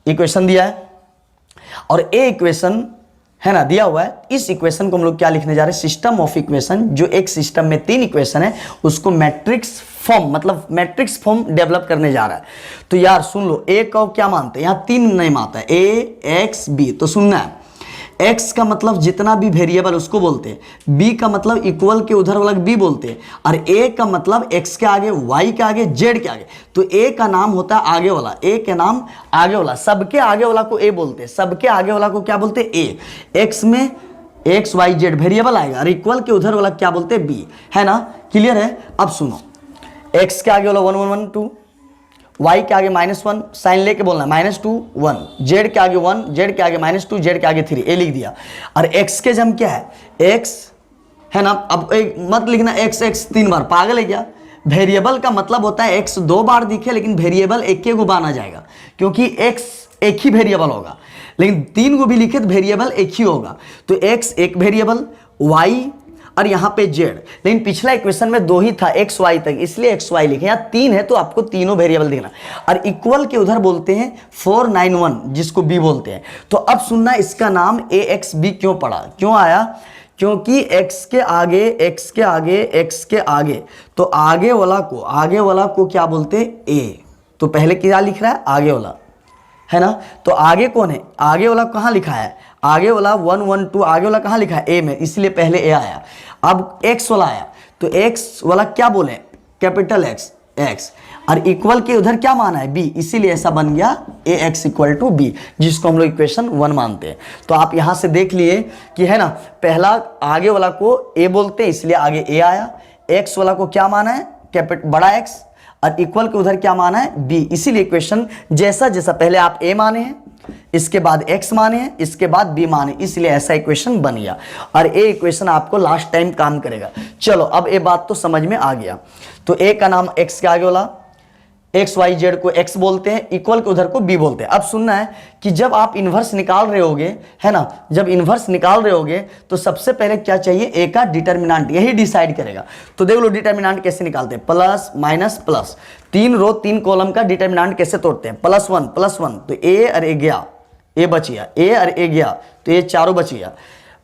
इक्वेशन दिया है और ए इक्वेशन है ना दिया हुआ है, इस इक्वेशन को हम लोग क्या लिखने जा रहे हैं, सिस्टम ऑफ इक्वेशन। जो एक सिस्टम में 3 इक्वेशन है उसको मैट्रिक्स फॉर्म, मतलब मैट्रिक्स फॉर्म डेवलप करने जा रहा है। तो यार सुन लो, ए को क्या मानते हैं, यहाँ 3 नहीं मानता है, ए एक्स बी। तो सुनना है, x का मतलब जितना भी वेरिएबल उसको बोलते हैं, b का मतलब इक्वल के उधर वाला b बोलते हैं, और a का मतलब x के आगे, y के आगे, z के आगे। तो a का नाम होता है आगे वाला, a के नाम आगे वाला, सबके आगे वाला को a बोलते हैं, सबके आगे वाला को क्या बोलते हैं, a। x में x y z वेरिएबल आएगा और इक्वल के उधर वाला क्या बोलते हैं, b, है ना, क्लियर है। अब सुनो, x के आगे वाला 1 1 1 2, y के आगे -1, साइन लेके बोलना -2 1, z के आगे 1, z के आगे -2, z के आगे 3, ए लिख दिया। और x के जम क्या है, x, है ना। अब एक मत लिखना x 3 बार, पागल है क्या। वेरिएबल का मतलब होता है x 2 बार दिखे, लेकिन वेरिएबल एक गो बाना जाएगा, क्योंकि x एक ही वेरिएबल होगा, लेकिन 3 गो भी लिखे तो वेरिएबल एक ही होगा। तो x एक वेरिएबल, y और यहाँ पे z, लेकिन पिछला इक्वेशन में 2 ही था x y तक, इसलिए x y लिखे। यहाँ 3 है तो आपको तीनों वेरिएबल देखना। और इक्वल के उधर बोलते हैं 491, जिसको b बोलते हैं। तो अब सुनना, इसका नाम axb क्यों पड़ा, क्यों आया, क्योंकि x के आगे, x के आगे, x के आगे, तो आगे वाला को क्या बोलते हैं, a। तो पहले क्या लिख रहा है, आगे वाला, है ना। तो आगे कौन है, आगे वाला कहाँ लिखा है, आगे वाला 1 1 2, आगे वाला कहाँ लिखा है, ए में, इसलिए पहले ए आया। अब एक्स वाला आया, तो एक्स वाला क्या बोले, कैपिटल एक्स, एक्स, और इक्वल के उधर क्या माना है, बी, इसीलिए ऐसा बन गया A X equal to B, जिसको हम लोग इक्वेशन 1 मानते हैं। तो आप यहां से देख लिए कि है ना, पहला आगे वाला को ए बोलते हैं, इसलिए आगे ए आया। एक्स वाला को क्या माना है, कैपिटल बड़ा एक्स, और इक्वल के उधर क्या माना है, बी, इसीलिए इक्वेशन जैसा जैसा पहले आप ए माने हैं, इसके बाद x माने हैं, इसके बाद b माने, इसलिए ऐसा इक्वेशन बन गया। और a इक्वेशन आपको लास्ट टाइम काम करेगा। चलो, अब ये बात तो समझ में आ गया। तो a का नाम x के आगे वाला, x y z को x बोलते हैं, इक्वल के उधर को b बोलते हैं। अब सुनना है कि जब आप इन्वर्स निकाल रहे होगे, है ना, जब इन्वर्स निकाल रहे होगे तो सबसे पहले क्या चाहिए, a का डिटर्मिनेंट, यही डिसाइड करेगा। तो देख लो डिटर्मिनेंट कैसे निकालते हैं, प्लस माइनस प्लस, 3 रो 3 कॉलम का डिटर्मिनेंट कैसे तोड़ते हैं, +1 +1, तो a और a गया, ए बच गया, ए और ए गया, तो ये चारों बच गया,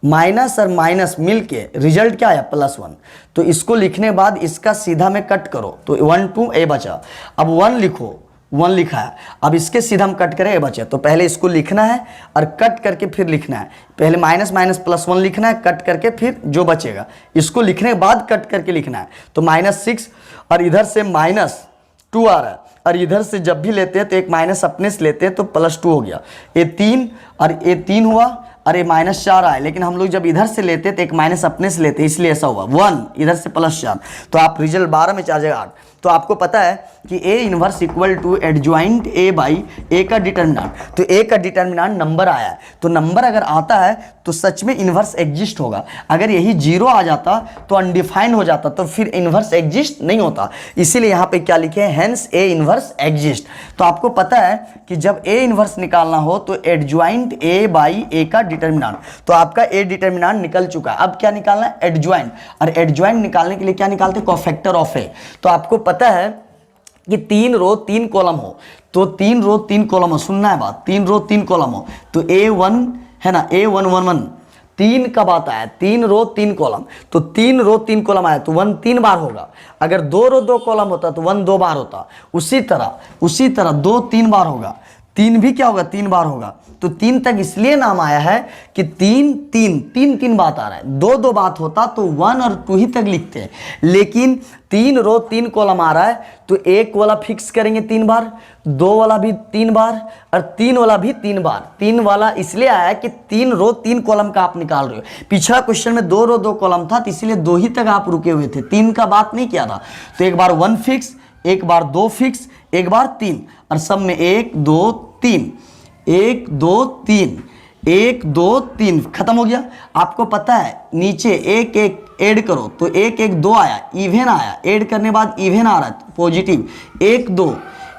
माइनस और माइनस मिलके रिजल्ट क्या आया +1। तो इसको लिखने बाद इसका सीधा में कट करो तो 1 2 ए बचा। अब 1 लिखो, 1 लिखा है, अब इसके सीधा हम कट करें ए बचा। तो पहले इसको लिखना है और कट करके फिर लिखना है। पहले माइनस माइनस +1 लिखना है, कट करके फिर जो बचेगा इसको लिखने के बाद कट करके लिखना है। तो -6 और इधर से -2 आ रहा है, और इधर से जब भी लेते हैं तो एक माइनस अपने से लेते हैं तो +2 हो गया। ये 3 और ये 3 हुआ और ये -4 आए, लेकिन हम लोग जब इधर से लेते तो एक माइनस अपने से लेते इसलिए ऐसा हुआ 1 इधर से +4। तो आप रिजल्ट 12 में 4 जगह 8। तो आपको पता है कि A inverse equal to adjoint A by A का डिटर्मिनेंट। तो A का डिटर्मिनेंट नंबर आया है, तो नंबर अगर आता है तो सच में इनवर्स एग्जिस्ट होगा। अगर यही 0 आ जाता तो अनडिफाइंड हो जाता, तो फिर इनवर्स एग्जिस्ट नहीं होता। इसीलिए यहाँ पे क्या लिखे हैं, हेंस A इनवर्स एग्जिस्ट। तो आपको पता है कि जब A इनवर्स निकालना हो तो एडजॉइंट A बाई A का डिटर्मिनेंट। तो आपका A डिटर्मिनेंट निकल चुका है, अब क्या निकालना है, एडजॉइंट। और एडजॉइंट निकालने के लिए क्या निकालते हैं, कोफैक्टर ऑफ A। तो आपको पता है कि 3 रो 3 कॉलम हो, तो 3 रो 3 कॉलम हो, सुनना है बात, 3 रो 3 कॉलम हो तो A1 है ना, A1 1 1 3 कब आता है, 3 रो 3 कॉलम। तो 3 रो 3 कॉलम आया तो 1 3 बार होगा। अगर 2 रो 2 कॉलम होता तो 1 2 बार होता। उसी तरह 2 3 बार होगा, 3 भी क्या होगा, 3 बार होगा। तो 3 तक इसलिए नाम आया है कि 3 3 3 3 बात आ रहा है। 2 2 बात होता तो 1 और 2 ही तक लिखते हैं, लेकिन 3 रो 3 कॉलम आ रहा है तो एक वाला फिक्स करेंगे 3 बार, 2 वाला भी 3 बार और 3 वाला भी 3 बार। 3 वाला इसलिए आया कि 3 रो 3 कॉलम का आप निकाल रहे हो। पिछला क्वेश्चन में 2 रो 2 कॉलम था तो इसलिए 2 ही तक आप रुके हुए थे, 3 का बात नहीं किया था। तो एक बार 1 फिक्स, एक बार 2 फिक्स, एक बार 3, और सब में 1 2 3 1 2 3 1 2 3 खत्म हो गया। आपको पता है नीचे 1 1 ऐड करो तो 1 1 2 आया, इवन आया, ऐड करने बाद इवन आ रहा है तो पॉजिटिव। 1 2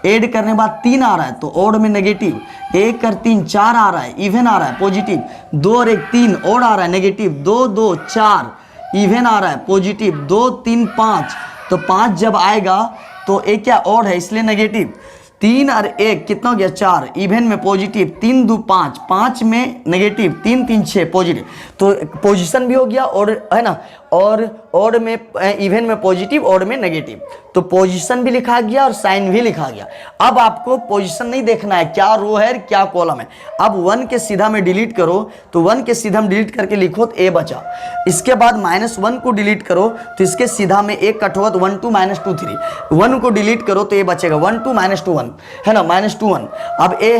ऐड करने बाद 3 आ रहा है तो ऑड में नेगेटिव। 1 और 3 4 आ रहा है, इवन आ रहा है पॉजिटिव। 2 और 1 3 ऑड आ रहा है नेगेटिव। 2 2 4 इवन आ रहा है पॉजिटिव। 2 3 5 तो 5 जब आएगा तो एक क्या ऑड है इसलिए नेगेटिव। 3 और 1 कितना हो गया 4, इवन में पॉजिटिव। 3 2 5 5 में नेगेटिव, 3 3 6 पॉजिटिव। तो पोजीशन भी हो गया और है ना, और ऑड में इवन में पॉजिटिव, ऑड में नेगेटिव। तो पोजीशन भी लिखा गया और साइन भी लिखा गया। अब आपको पोजीशन नहीं देखना है क्या रो है क्या कॉलम है। अब 1 के सीधा में डिलीट करो तो 1 के सीधा में डिलीट करके लिखो तो A बचा। इसके बाद -1 को डिलीट करो तो इसके सीधा में 1 कट होगा तो 1 2 -2 3। 1 को डिलीट करो तो ये बचेगा 1 2 -2 1 है ना, -2 1। अब A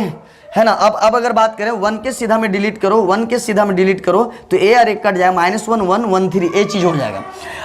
है ना, अब अगर बात करें 1 के सीधा में डिलीट करो, 1 के सीधा में डिलीट करो तो A और 1 कट जाएगा, -1 1 1 3 ए चीज हो जाएगा।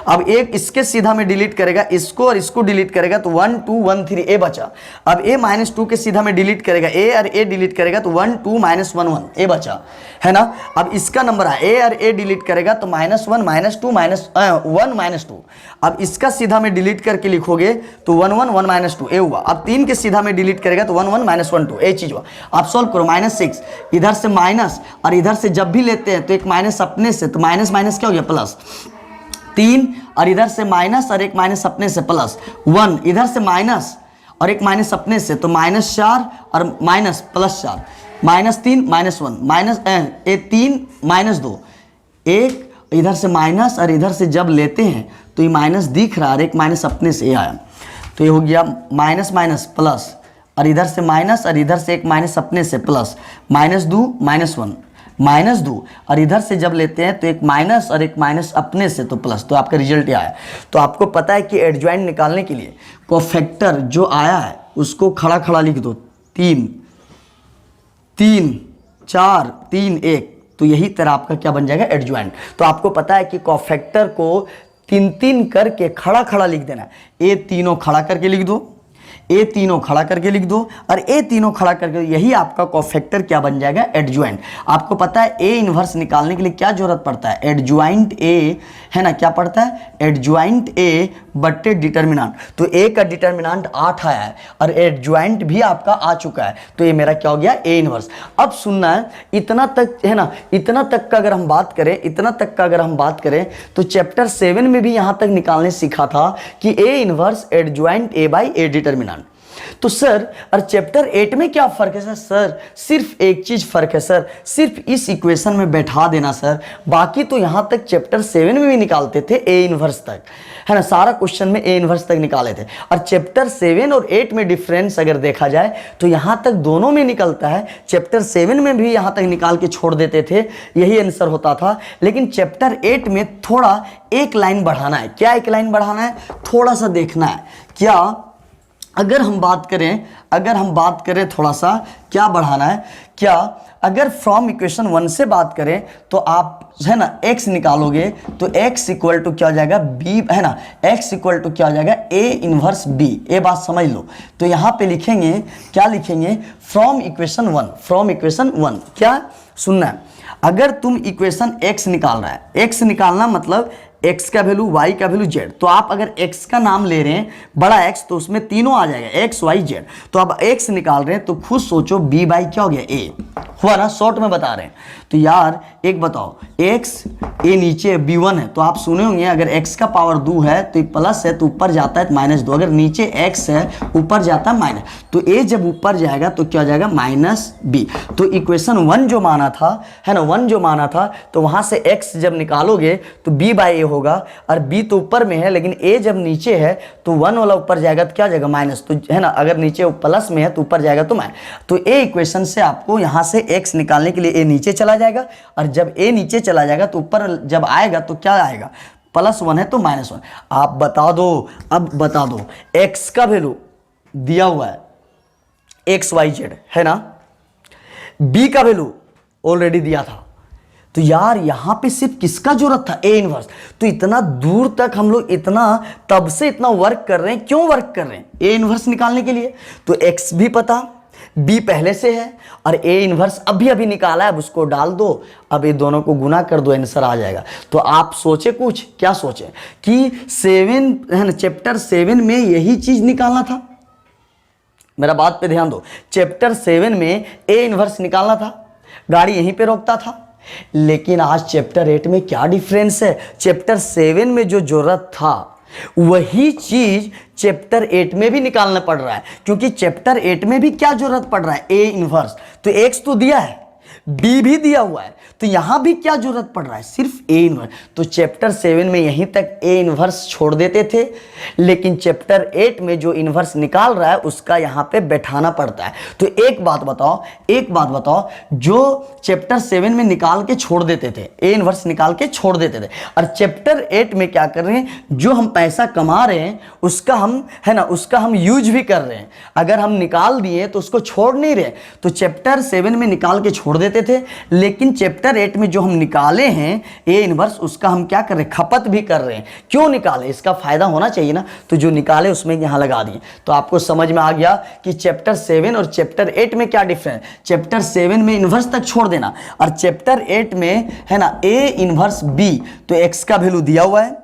अब एक इसके सीधा में डिलीट करेगा, इसको और इसको डिलीट करेगा तो 1 2 1 3 ए बचा। अब A -2 के सीधा में डिलीट करेगा, A और A डिलीट करेगा तो 1 2 -1 1 ए बचा है ना। अब इसका नंबर है A और A डिलीट करेगा तो -1 -2 1 -2। अब इसका सीधा में डिलीट करके लिखोगे तो 1 1 1 -2 ए हुआ। अब 3 के सीधा में डिलीट करेगा तो 1 1 -1 2 ए चीज हुआ। आप सॉल्व करो, -6 इधर से माइनस और इधर से जब भी लेते हैं तो एक माइनस अपने से, तो माइनस माइनस क्या हो गया प्लस। 3 और इधर से माइनस और एक माइनस अपने से +1, इधर से माइनस और एक माइनस अपने से तो -4 और माइनस +4, -3 -1 -3 -2 1, इधर से माइनस और इधर से जब लेते हैं तो ये माइनस दिख रहा है और एक माइनस अपने से आया तो ये हो गया माइनस माइनस प्लस, और इधर से माइनस और इधर से एक माइनस अपने से प्लस, -2 -1 -2, और इधर से जब लेते हैं तो एक माइनस और एक माइनस अपने से तो प्लस। तो आपका रिजल्ट आया। तो आपको पता है कि एडजॉइंट निकालने के लिए कोफैक्टर जो आया है उसको खड़ा खड़ा लिख दो, 3 3 4 3 1, तो यही तरह आपका क्या बन जाएगा एडजॉइंट। तो आपको पता है कि कोफैक्टर को 3 3 करके खड़ा खड़ा लिख देना है। ए तीनों खड़ा करके लिख दो, ए तीनों खड़ा करके लिख दो और ए तीनों खड़ा करके, यही आपका कोफैक्टर क्या बन जाएगा एडजॉइंट। आपको पता है ए इनवर्स निकालने के लिए क्या जरूरत पड़ता है, एडजॉइंट ए है ना, क्या पड़ता है एडजॉइंट ए बट्टे डिटर्मिनेंट। तो ए का डिटर्मिनेंट 8 आया है और एडजॉइंट भी आपका आ चुका है, तो ये मेरा क्या हो गया ए इनवर्स। अब सुनना है, इतना तक है ना, इतना तक का अगर हम बात करें, इतना तक का अगर हम बात करें तो चैप्टर 7 में भी यहां तक निकालने सीखा था कि A inverse adjoint A by A determinant. तो सर और चैप्टर 8 में क्या फ़र्क है सर सिर्फ एक चीज़ फ़र्क है सर, सिर्फ इस इक्वेशन में बैठा देना सर, बाकी तो यहाँ तक चैप्टर 7 में भी निकालते थे ए इनवर्स तक, है ना, सारा क्वेश्चन में ए इनवर्स तक निकाले थे। और चैप्टर 7 और 8 में डिफरेंस अगर देखा जाए तो यहाँ तक दोनों में निकलता है। चैप्टर 7 में भी यहाँ तक निकाल के छोड़ देते थे, यही आंसर होता था, लेकिन चैप्टर 8 में थोड़ा एक लाइन बढ़ाना है। क्या एक लाइन बढ़ाना है, थोड़ा सा देखना है। क्या अगर हम बात करें थोड़ा सा क्या बढ़ाना है, क्या अगर फ्रॉम इक्वेशन 1 से बात करें तो आप है ना x निकालोगे तो x इक्वल टू क्या हो जाएगा b, है ना, x इक्वल टू क्या हो जाएगा a इनवर्स b। ये बात समझ लो। तो यहाँ पे लिखेंगे, क्या लिखेंगे, फ्रॉम इक्वेशन 1 क्या सुनना है, अगर तुम इक्वेशन x निकाल रहा है, x निकालना मतलब x का वैल्यू, y का वैल्यू, z, तो आप अगर x का नाम ले रहे हैं बड़ा x तो उसमें तीनों आ जाएगा x y z। तो अब x निकाल रहे हैं तो खुद सोचो b बाई क्या हो गया a हुआ ना, शॉर्ट में बता रहे हैं। तो यार एक बताओ, x a नीचे b1 है तो आप सुने होंगे अगर x का पावर 2 है तो प्लस है तो ऊपर जाता है -2, अगर नीचे x है ऊपर जाता है माइनस, तो a जब ऊपर जाएगा तो क्या हो जाएगा -b। तो इक्वेशन 1 जो माना था, है ना, 1 जो माना था, तो वहां से x जब निकालोगे तो b बाई a होगा, और b तो ऊपर में है लेकिन a जब नीचे है तो 1 वाला ऊपर जाएगा तो क्या हो जाएगा माइनस, तो है ना, अगर नीचे प्लस में है तो ऊपर जाएगा तो माइनस। तो a इक्वेशन से आपको यहाँ से x निकालने के लिए a नीचे चला जाएगा, और जब a नीचे चला जाएगा तो ऊपर जब आएगा तो क्या आएगा, +1 है तो -1। आप बता दो, अब बता दो x का वैल्यू दिया हुआ है x y z, है ना, b का वैल्यू ऑलरेडी दिया था, तो यार यहां पे सिर्फ किसका जरूरत था, ए इनवर्स। तो इतना दूर तक हम लोग तब से इतना वर्क कर रहे हैं, क्यों वर्क कर रहे हैं, ए इनवर्स निकालने के लिए। तो x भी पता, b पहले से है, और ए इनवर्स अभी निकाला है, अब उसको डाल दो, अब ये दोनों को गुना कर दो, आंसर आ जाएगा। तो आप सोचे कुछ, क्या सोचे कि 7 है ना, चैप्टर 7 में यही चीज निकालना था। मेरा बात पे ध्यान दो, चैप्टर 7 में ए इनवर्स निकालना था, गाड़ी यहीं पे रोकता था। लेकिन आज चैप्टर 8 में क्या डिफरेंस है, चैप्टर 7 में जो जरूरत था वही चीज चैप्टर 8 में भी निकालना पड़ रहा है, क्योंकि चैप्टर 8 में भी क्या जरूरत पड़ रहा है, ए इनवर्स। तो x तो दिया है, b भी दिया हुआ है, तो यहां भी क्या जरूरत पड़ रहा है, सिर्फ ए इनवर्स। तो चैप्टर 7 में यहीं तक ए इनवर्स छोड़ देते थे, लेकिन चैप्टर 8 में जो इनवर्स निकाल रहा है उसका यहां पे बैठाना पड़ता है। तो एक बात बताओ, जो चैप्टर 7 में निकाल के छोड़ देते थे, ए इनवर्स निकाल के छोड़ देते थे, और चैप्टर 8 में क्या कर रहे हैं, जो हम पैसा कमा रहे हैं उसका हम, है ना, उसका हम यूज भी कर रहे हैं। अगर हम निकाल दिए तो उसको छोड़ नहीं रहे। तो चैप्टर 7 में निकाल के छोड़ देते थे, लेकिन चैप्टर 8 में जो हम निकाले हैं ए इनवर्स, उसका हम क्या कर रहे हैं, खपत भी कर रहे हैं। क्यों निकाले, इसका फायदा होना चाहिए ना, तो जो निकाले उसमें यहां लगा दिए। तो आपको समझ में आ गया कि चैप्टर 7 और चैप्टर 8 में क्या डिफरेंस। चैप्टर 7 में इनवर्स तक छोड़ देना, और चैप्टर 8 में, है ना, ए इनवर्स बी, तो एक्स का वैल्यू दिया हुआ है,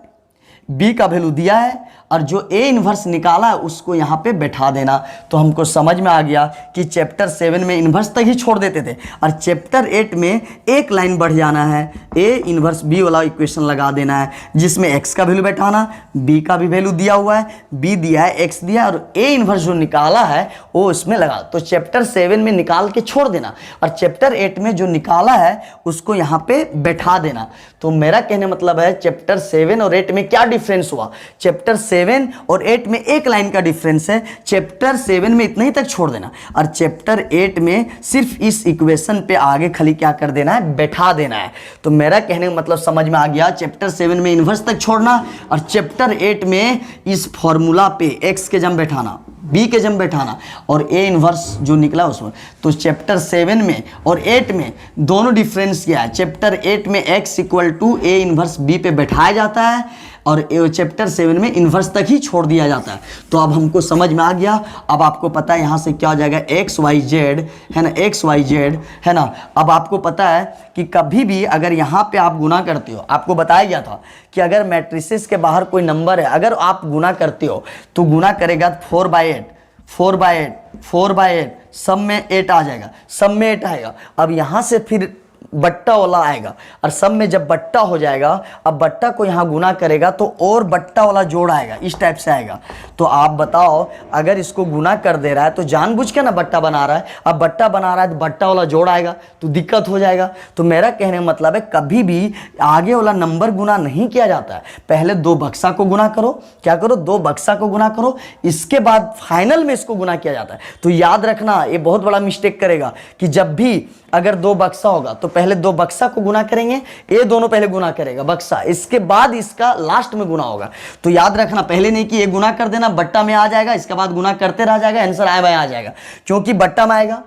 बी का वैल्यू दिया है, और जो ए इनवर्स निकाला है उसको यहाँ पे बैठा देना। तो हमको समझ में आ गया कि चैप्टर 7 में इनवर्स तक ही छोड़ देते थे, और चैप्टर 8 में एक लाइन बढ़ जाना है, ए इनवर्स बी वाला इक्वेशन लगा देना है, जिसमें एक्स का वैल्यू बैठाना, बी का भी वैल्यू दिया हुआ है, बी दिया है, एक्स दिया है, और ए इनवर्स जो निकाला है वो इसमें लगा। तो चैप्टर 7 में निकाल के छोड़ देना, और चैप्टर 8 में जो निकाला है उसको यहाँ पे बैठा देना। तो मेरा कहने मतलब है चैप्टर 7 और 8 में क्या डिफरेंस हुआ, चैप्टर 7 और 8 में एक लाइन का डिफरेंस है। चैप्टर 7 में इतना ही तक छोड़ देना, और चैप्टर 8 में सिर्फ इस इक्वेशन पे आगे खाली क्या कर देना है, बैठा देना है। तो मेरा कहने का मतलब समझ में आ गया, चैप्टर 7 में इनवर्स तक छोड़ना, और चैप्टर 8 में इस फॉर्मूला पे x के जम बैठाना, b के जम बैठाना, और ए इनवर्स जो निकला उसमें। तो चैप्टर 7 में और 8 में दोनों डिफरेंस क्या है, चैप्टर 8 में x equal to A inverse b पे बैठाया जाता है, और चैप्टर 7 में इन्वर्स तक ही छोड़ दिया जाता है। तो अब हमको समझ में आ गया। अब आपको पता है यहाँ से क्या हो जाएगा, एक्स वाई जेड, है ना, एक्स वाई जेड, है ना। अब आपको पता है कि कभी भी अगर यहाँ पे आप गुना करते हो, आपको बताया गया था कि अगर मैट्रिसेस के बाहर कोई नंबर है, अगर आप गुना करते हो तो गुना करेगा 4/8, 4/8, 4/8, सब में 8 आ जाएगा, सब में 8 आएगा। अब यहाँ से फिर बट्टा वाला आएगा, और सब में जब बट्टा हो जाएगा, अब बट्टा को यहाँ गुना करेगा तो और बट्टा वाला जोड़ आएगा, इस टाइप से आएगा। तो आप बताओ, अगर इसको गुना कर दे रहा है तो जानबूझ के ना बट्टा बना रहा है, अब बट्टा बना रहा है तो बट्टा वाला जोड़ आएगा तो दिक्कत हो जाएगा। तो मेरा कहने का मतलब है कभी भी आगे वाला नंबर गुना नहीं किया जाता है, पहले दो बक्सा को गुना करो, क्या करो, दो बक्सा को गुना करो, इसके बाद फाइनल में इसको गुना किया जाता है। तो याद रखना, ये बहुत बड़ा मिस्टेक करेगा कि जब भी अगर दो बक्सा होगा तो पहले दो बक्सा को गुना करेंगे, ये दोनों पहले गुना करेगा बक्सा, इसके बाद इसका लास्ट में गुना होगा। तो याद रखना, पहले नहीं कि ये गुना कर देना, बट्टा में आ जाएगा, इसके बाद गुना करते रह जाएगा, आंसर आए बाएं आ जाएगा, क्योंकि बट्टा में आएगा,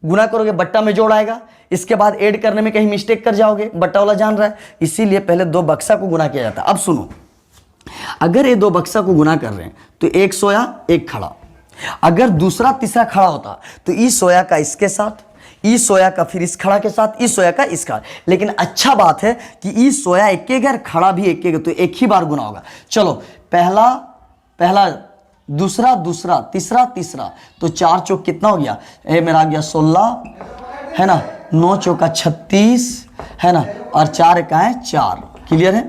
गुना करोगे बट्टा में जोड़ आएगा, इसके बाद ऐड करने में कहीं मिस्टेक कर जाओगे, बट्टा वाला जान रहा है, इसीलिए पहले दो बक्सा को गुना किया जाता है। अब सुनो, अगर ये दो बक्सा को गुना कर रहे हैं तो एक सोया एक खड़ा, अगर दूसरा तीसरा खड़ा होता तो ई सोया का इसके साथ, ई सोया का फिर इस खड़ा के साथ, ई सोया का इसका। लेकिन अच्छा बात है कि ई सोया एक एक खड़ा भी एक एक, तो एक ही बार गुना होगा। चलो, पहला पहला, दूसरा दूसरा, तीसरा तीसरा, तो चार चौक कितना हो गया, ए मेरा आ गया 16 है ना, 9 चौका 36 है ना, और 4 इकाएं 4। क्लियर है?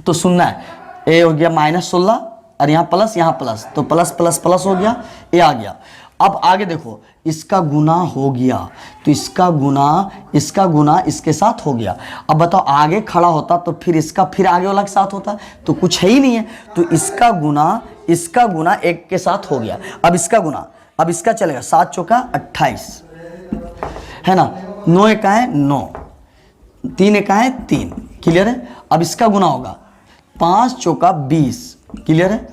तो सुनना है, ए हो गया -16 और यहाँ प्लस, तो प्लस प्लस प्लस हो गया, ए आ गया। अब आगे देखो, इसका गुना हो गया तो इसका गुना इसके साथ हो गया। अब बताओ, आगे खड़ा होता तो फिर इसका फिर आगे वाला के साथ होता, तो कुछ है ही नहीं है, तो इसका गुना एक के साथ हो गया। अब इसका गुना, अब इसका चलेगा 7 चौका 28 है ना, 9 इकाएं 9, 3 इकाएं 3। क्लियर है? अब इसका गुना होगा 5 चौका 20। क्लियर है?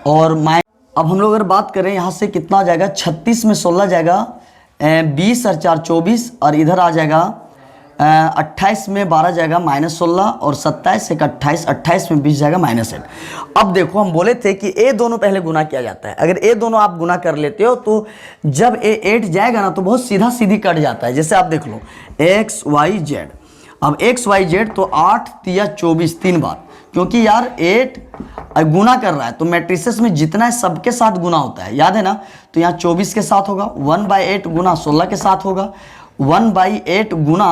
और अब हम लोग अगर बात करें यहाँ से कितना आ जाएगा, 36 में 16 जाएगा, 20 और 4 24, और इधर आ जाएगा 28 में 12 जाएगा -16, और 27 एक 28, 28 में 20 जाएगा -8। अब देखो, हम बोले थे कि ए दोनों पहले गुना किया जाता है, अगर ए दोनों आप गुना कर लेते हो तो जब ए 8 जाएगा ना तो बहुत सीधा सीधी कट जाता है। जैसे आप देख लो, XYZ, अब XYZ तो 8 तिया 24 3 बार, क्योंकि यार 8 गुना कर रहा है तो मैट्रिसेस में जितना है सबके साथ गुना होता है, याद है ना। तो यहाँ 24 के साथ होगा, 1/8 गुना 16 के साथ होगा, 1/8 गुना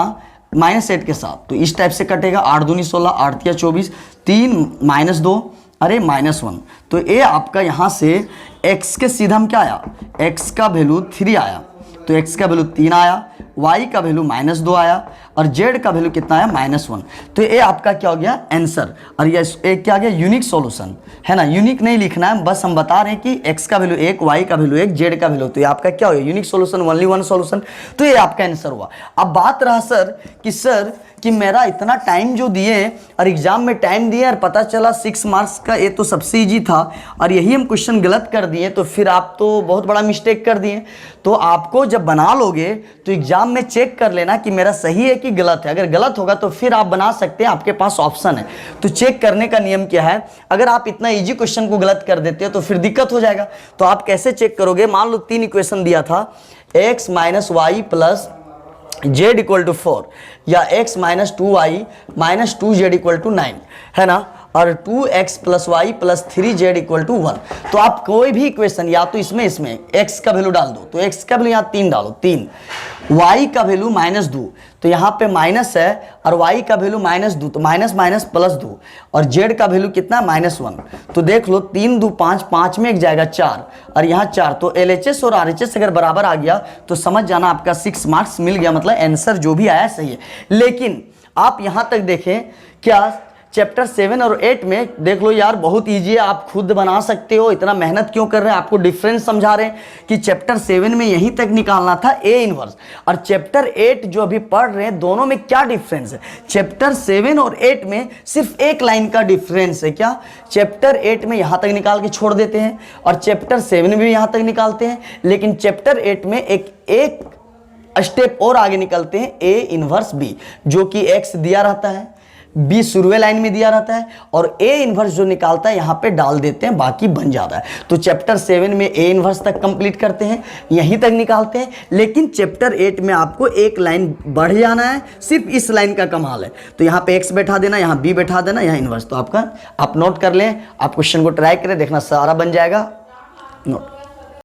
-8 के साथ, तो इस टाइप से कटेगा। 8 दूनी 16, 8 तिया 24, 3 -2, अरे -1। तो ये आपका यहाँ से x के सीधा हम क्या आया, x का वैल्यू 3 आया, तो x का वैल्यू 3 आया, y का वैल्यू -2 आया, और z का वैल्यू कितना आया, -1। तो ये आपका क्या हो गया, आंसर। और ये एक क्या आ गया, यूनिक सॉल्यूशन है ना। यूनिक नहीं लिखना है, बस हम बता रहे हैं कि x का वैल्यू 1, y का वैल्यू 1, z का वैल्यू, तो ये आपका क्या हो गया, unique solution, only one solution. तो ये आपका आंसर हुआ। अब बात रहा सर कि मेरा इतना टाइम जो दिए और एग्जाम में टाइम दिए और पता चला 6 मार्क्स का, ये तो सबसे ईजी था और यही हम क्वेश्चन गलत कर दिए, तो फिर आप तो बहुत बड़ा मिस्टेक कर दिए। तो आपको जब बना लोगे तो एग्जाम में चेक कर लेना कि मेरा सही है कि गलत है। अगर गलत होगा तो फिर आप बना सकते हैं, आपके पास ऑप्शन है। तो चेक करने का नियम क्या है, अगर आप इतना इजी क्वेश्चन को गलत कर देते हो तो फिर दिक्कत हो जाएगा। तो आप कैसे चेक करोगे, मान लो 3 इक्वेशन दिया था, x - y प्लस z = 4 या x - 2y - 2z = 9 है ना, और 2x + y + 3z = 1। तो आप कोई भी इक्वेशन या तो इसमें x का वैल्यू डाल दो, तो x का वैल्यू यहाँ 3 डालो, 3, y का वैल्यू -2, तो यहाँ पे माइनस है, और y का वैल्यू -2, तो माइनस माइनस +2, और z का वैल्यू कितना, -1। तो देख लो, 3 2 5, 5 में एक जाएगा 4, और यहाँ 4, तो LHS और RHS अगर बराबर आ गया तो समझ जाना आपका 6 मार्क्स मिल गया, मतलब आंसर जो भी आया सही है। लेकिन आप यहाँ तक देखें, क्या चैप्टर 7 और 8 में देख लो यार, बहुत ईजी है, आप खुद बना सकते हो, इतना मेहनत क्यों कर रहे हैं। आपको डिफरेंस समझा रहे हैं कि चैप्टर 7 में यहीं तक निकालना था A इनवर्स, और चैप्टर 8 जो अभी पढ़ रहे हैं दोनों में क्या डिफरेंस है। चैप्टर 7 और 8 में सिर्फ एक लाइन का डिफरेंस है, क्या, चैप्टर 8 में यहाँ तक निकाल के छोड़ देते हैं और चैप्टर 7 में भी यहाँ तक निकालते हैं, लेकिन चैप्टर 8 में एक स्टेप और आगे निकलते हैं, A इनवर्स B, जो कि X दिया रहता है, B शुरुए लाइन में दिया रहता है, और A इनवर्स जो निकालता है यहाँ पे डाल देते हैं, बाकी बन जाता है। तो चैप्टर 7 में A इनवर्स तक कंप्लीट करते हैं, यहीं तक निकालते हैं, लेकिन चैप्टर 8 में आपको एक लाइन बढ़ जाना है, सिर्फ इस लाइन का कमाल है। तो यहाँ पे X बैठा देना, यहाँ B बैठा देना, यहाँ इनवर्स। तो आपका आप नोट कर लें, आप क्वेश्चन को ट्राई करें, देखना सारा बन जाएगा। नोट।